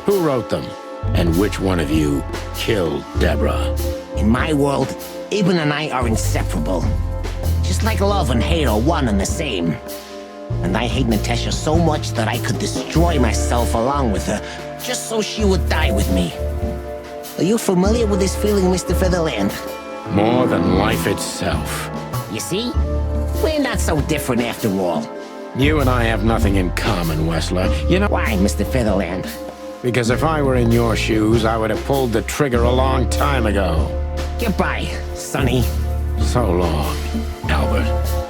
Who wrote them? And which one of you killed Deborah? In my world, Ibn and I are inseparable. Just like love and hate are one and the same. And I hate Natasha so much that I could destroy myself along with her, just so she would die with me. Are you familiar with this feeling, Mr. Featherland? More than life itself. You see? We're not so different after all. You and I have nothing in common, Wessler. You know why, Mr. Featherland? Because if I were in your shoes, I would have pulled the trigger a long time ago. Goodbye, Sonny. So long, Albert.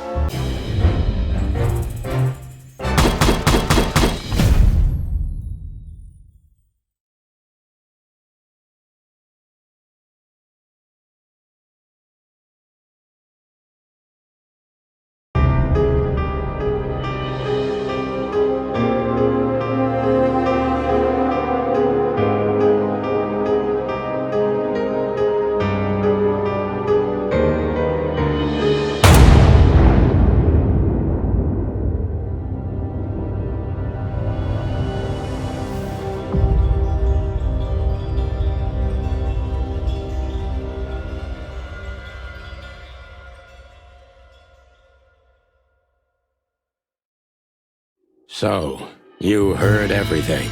So, you heard everything?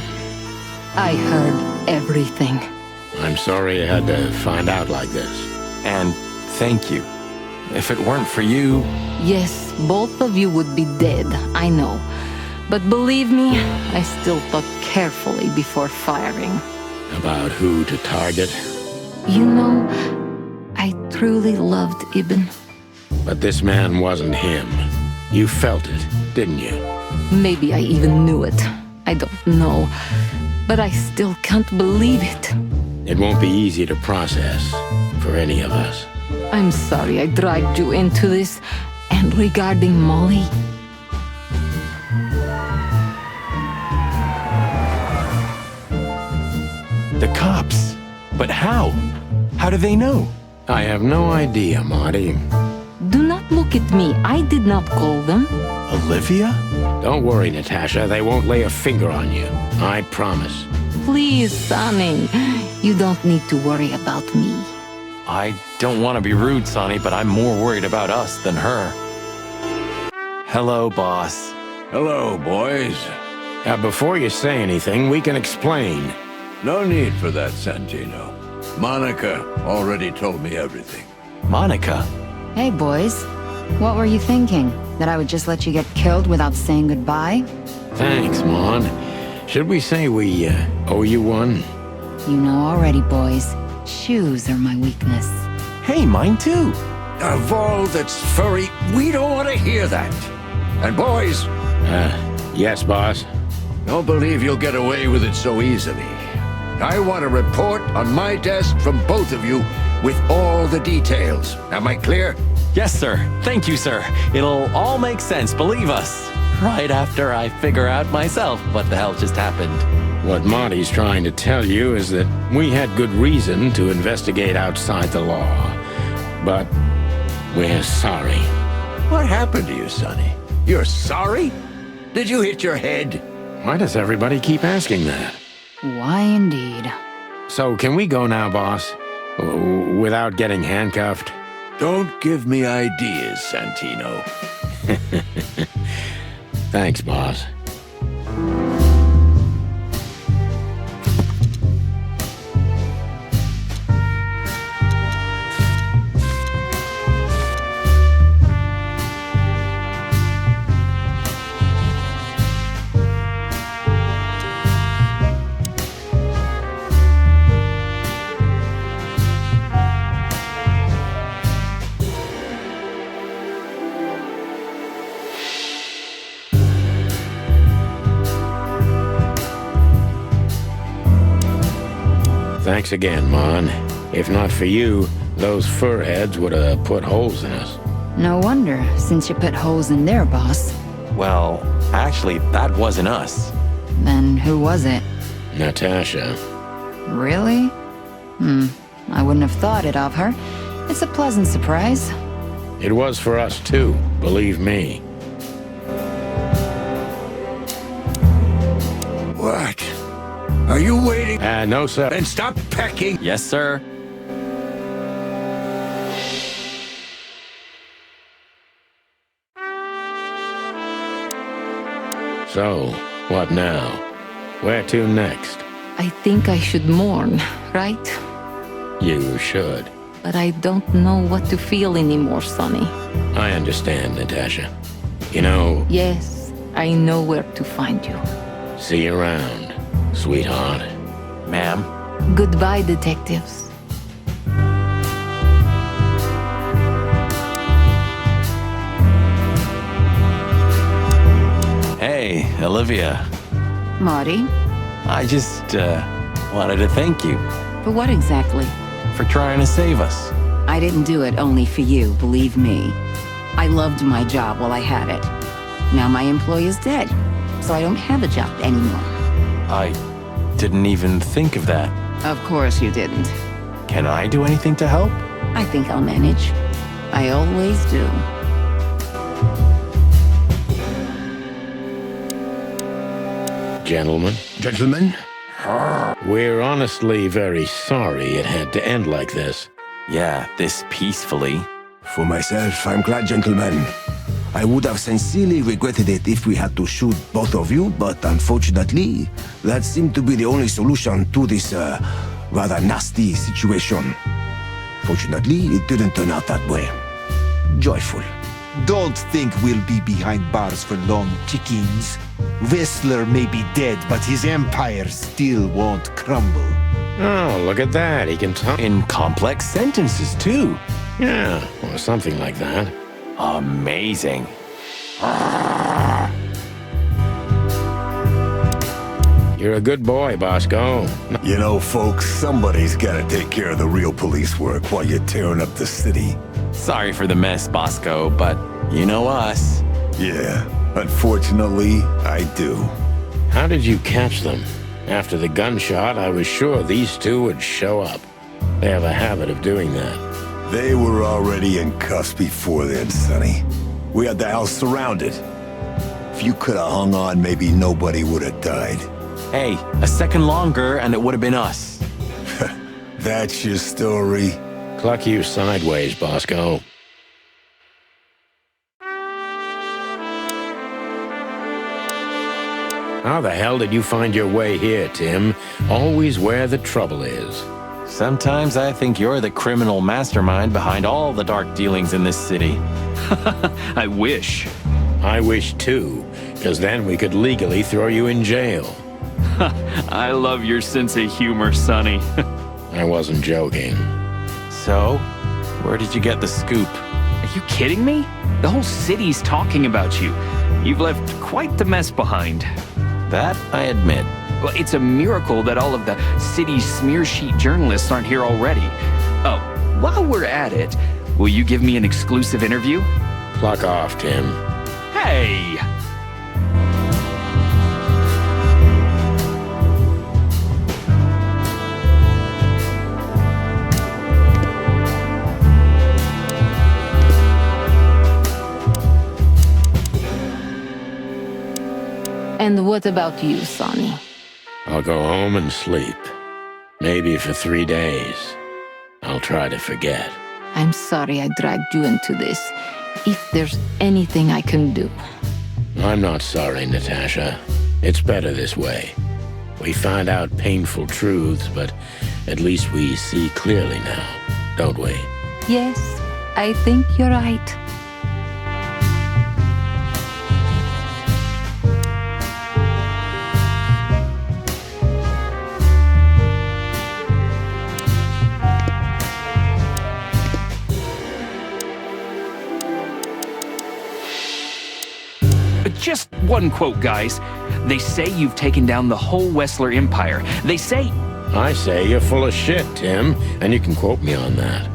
I heard everything. I'm sorry you had to find out like this. And thank you. If it weren't for you... Yes, both of you would be dead, I know. But believe me, I still thought carefully before firing. About who to target? You know, I truly loved Ibn. But this man wasn't him. You felt it, didn't you? Maybe I even knew it. I don't know. But I still can't believe it. It won't be easy to process for any of us. I'm sorry I dragged you into this. And regarding Molly... The cops. But how? How do they know? I have no idea, Marty. Do not look at me. I did not call them. Olivia? Don't worry, Natasha. They won't lay a finger on you. I promise. Please, Sonny. You don't need to worry about me. I don't want to be rude, Sonny, but I'm more worried about us than her. Hello, boss. Hello, boys. Before you say anything, we can explain. No need for that, Santino. Monica already told me everything. Monica? Hey, boys. What were you thinking? That I would just let you get killed without saying goodbye? Thanks, Mon. Should we say we owe you one? You know already, boys. Shoes are my weakness. Hey, mine too. Of all that's furry, we don't want to hear that. And boys... Yes, boss? Don't believe you'll get away with it so easily. I want a report on my desk from both of you with all the details. Am I clear? Yes, sir. Thank you, sir. It'll all make sense, believe us. Right after I figure out myself what the hell just happened. What Marty's trying to tell you is that we had good reason to investigate outside the law. But we're sorry. What happened to you, Sonny? You're sorry? Did you hit your head? Why does everybody keep asking that? Why indeed? So, can we go now, boss? Without getting handcuffed? Don't give me ideas, Santino. Thanks, boss. Thanks again, Mon. If not for you, those fur heads would have put holes in us. No wonder, since you put holes in their boss. Well, actually, that wasn't us. Then who was it? Natasha. Really? I wouldn't have thought it of her. It's a pleasant surprise. It was for us too, believe me. What? Are you waiting? No, sir. Then stop pecking. Yes, sir. So, what now? Where to next? I think I should mourn, right? You should. But I don't know what to feel anymore, Sonny. I understand, Natasha. You know... Yes, I know where to find you. See you around, sweetheart. Ma'am. Goodbye, detectives. Hey, Olivia. Marty? I just, wanted to thank you For what exactly? for trying to save us. I didn't do it only for you, believe me. I loved my job while I had it. Now my employer's dead, so I don't have a job anymore. I didn't even think of that. Of course you didn't. Can I do anything to help? I think I'll manage. I always do. Gentlemen, Gentlemen? we're honestly very sorry it had to end like this. Yeah, this peacefully. For myself, I'm glad, gentlemen. I would have sincerely regretted it if we had to shoot both of you, but unfortunately, that seemed to be the only solution to this, rather nasty situation. Fortunately, it didn't turn out that way. Joyful. Don't think we'll be behind bars for long, chickens. Whistler may be dead, but his empire still won't crumble. Oh, look at that. He can talk. In complex sentences, too. Yeah, or something like that. Amazing. You're a good boy, Bosco. You know, folks, somebody's gotta take care of the real police work while you're tearing up the city. Sorry for the mess, Bosco, but you know us. Yeah, unfortunately, I do. How did you catch them? After the gunshot, I was sure these two would show up. They have a habit of doing that. They were already in cuffs before then, Sonny. We had the house surrounded. If you could have hung on, maybe nobody would have died. Hey, a second longer and it would have been us. That's your story? Cluck you sideways, Bosco. How the hell did you find your way here, Tim? Always where the trouble is. Sometimes I think you're the criminal mastermind behind all the dark dealings in this city. I wish. I wish too, because then we could legally throw you in jail. I love your sense of humor, Sonny. I wasn't joking. So, where did you get the scoop? Are you kidding me? The whole city's talking about you. You've left quite the mess behind. That I admit. Well, it's a miracle that all of the city's smear sheet journalists aren't here already. Oh, while we're at it, will you give me an exclusive interview? Pluck off, Tim. Hey! And what about you, Sonny? I'll go home and sleep. Maybe for 3 days. I'll try to forget. I'm sorry I dragged you into this. If there's anything I can do. I'm not sorry, Natasha. It's better this way. We find out painful truths, but at least we see clearly now, don't we? Yes, I think you're right. Just one quote, guys. They say you've taken down the whole Wessler Empire. They say... I say you're full of shit, Tim, and you can quote me on that.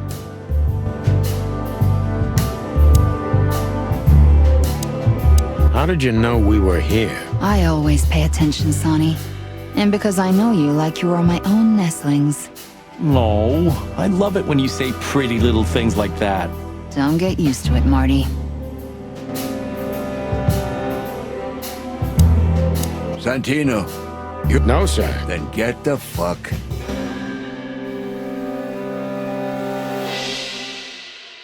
How did you know we were here? I always pay attention, Sonny. And because I know you like you are my own nestlings. No, I love it when you say pretty little things like that. Don't get used to it, Marty. Santino. No, sir. Then get the fuck.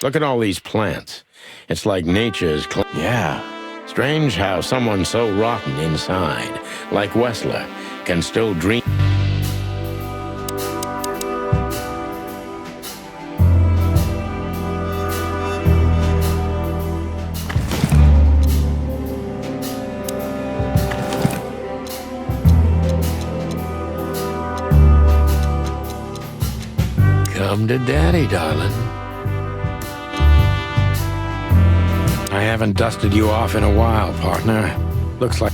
Look at all these plants. It's like nature's... Yeah. Strange how someone so rotten inside, like Wessler, can still dream... Come to Daddy, darling. I haven't dusted you off in a while, partner. Looks like...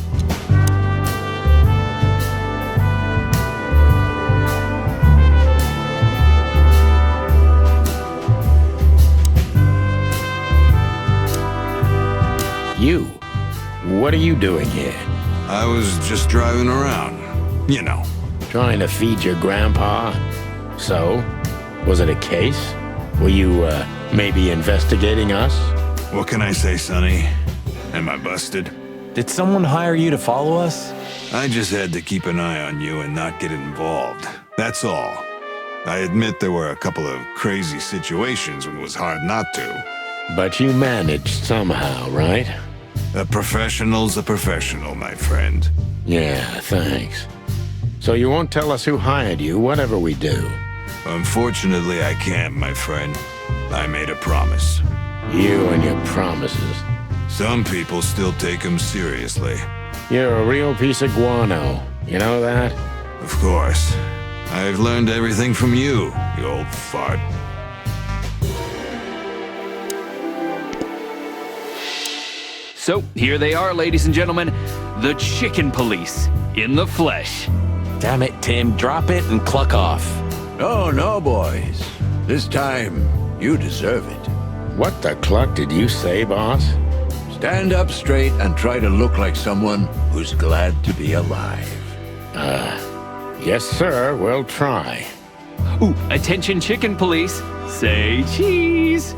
You? What are you doing here? I was just driving around. You know. Trying to feed your grandpa? So? Was it a case? Were you, maybe investigating us? What can I say, Sonny? Am I busted? Did someone hire you to follow us? I just had to keep an eye on you and not get involved. That's all. I admit there were a couple of crazy situations when it was hard not to. But you managed somehow, right? A professional's a professional, my friend. Yeah, thanks. So you won't tell us who hired you, whatever we do? Unfortunately, I can't, my friend. I made a promise. You and your promises. Some people still take them seriously. You're a real piece of guano. You know that? Of course. I've learned everything from you, you old fart. So, here they are, ladies and gentlemen. The Chicken Police, in the flesh. Damn it, Tim. Drop it and cluck off. Oh, no, boys. This time, you deserve it. What the cluck did you say, boss? Stand up straight and try to look like someone who's glad to be alive. Yes, sir. We'll try. Ooh, attention Chicken Police. Say cheese.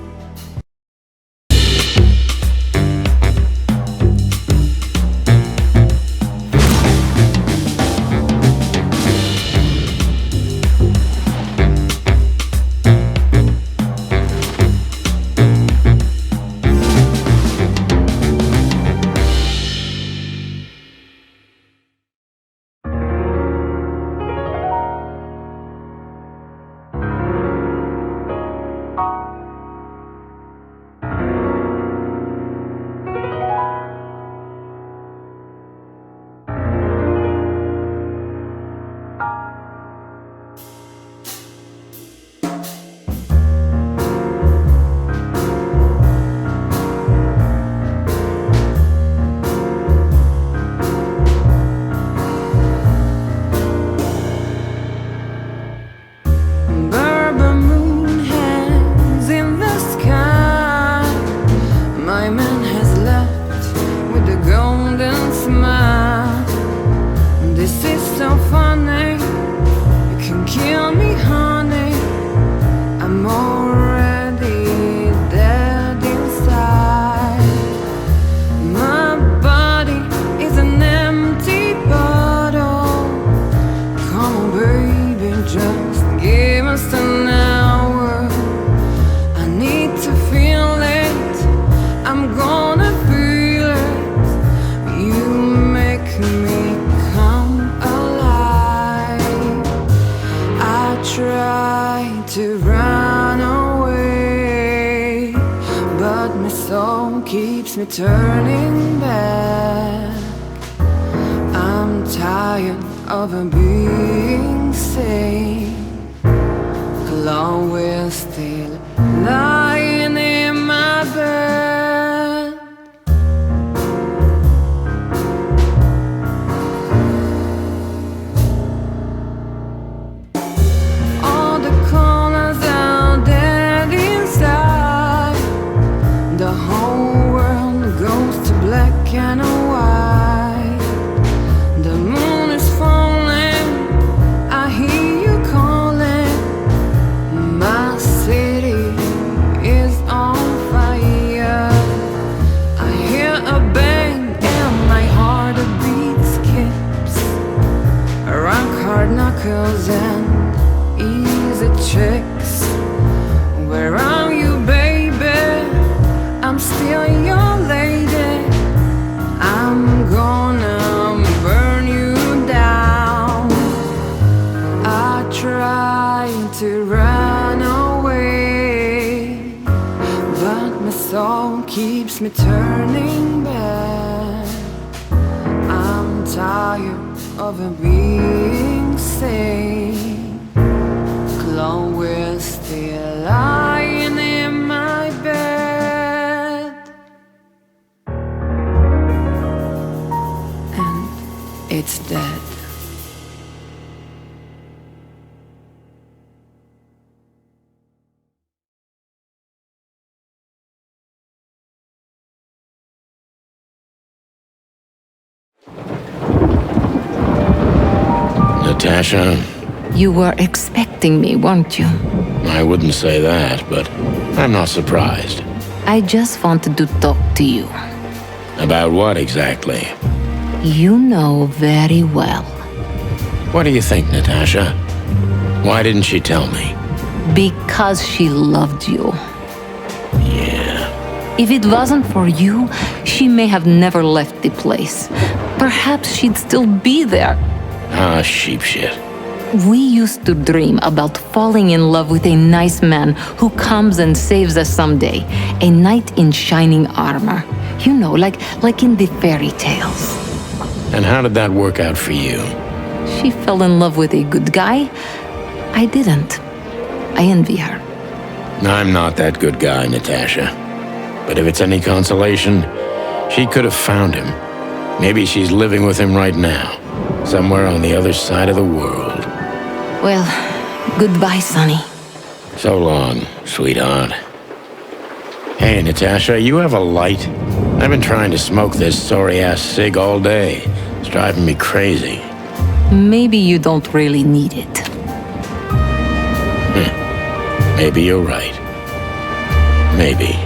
soul keeps me turning back. I'm tired of being sane. Alone, we're still lying in my bed. All the colors are dead inside. The whole world goes to black and white. The moon is falling, I hear you calling. My city is on fire. I hear a bang and my heart beat skips. Rock hard knuckles and easy checks. Where are you, baby? I'm still your lady. I'm gonna burn you down. I try to run away, but my soul keeps me turning back. I'm tired of being sane. Clone, we're still lying in my bed. And it's dead. Natasha, You were expecting me, weren't you? I wouldn't say that, but I'm not surprised. I just wanted to talk to you. About what exactly? You know very well. What do you think, Natasha? Why didn't she tell me? Because she loved you. Yeah. If it wasn't for you, she may have never left the place. Perhaps she'd still be there. Ah, sheep shit. We used to dream about falling in love with a nice man who comes and saves us someday. A knight in shining armor. You know, like in the fairy tales. And how did that work out for you? She fell in love with a good guy. I didn't. I envy her. I'm not that good guy, Natasha. But if it's any consolation, she could have found him. Maybe she's living with him right now, somewhere on the other side of the world. Well, goodbye, Sonny. So long, sweetheart. Hey, Natasha, you have a light? I've been trying to smoke this sorry-ass cig all day. It's driving me crazy. Maybe you don't really need it. Maybe you're right. Maybe.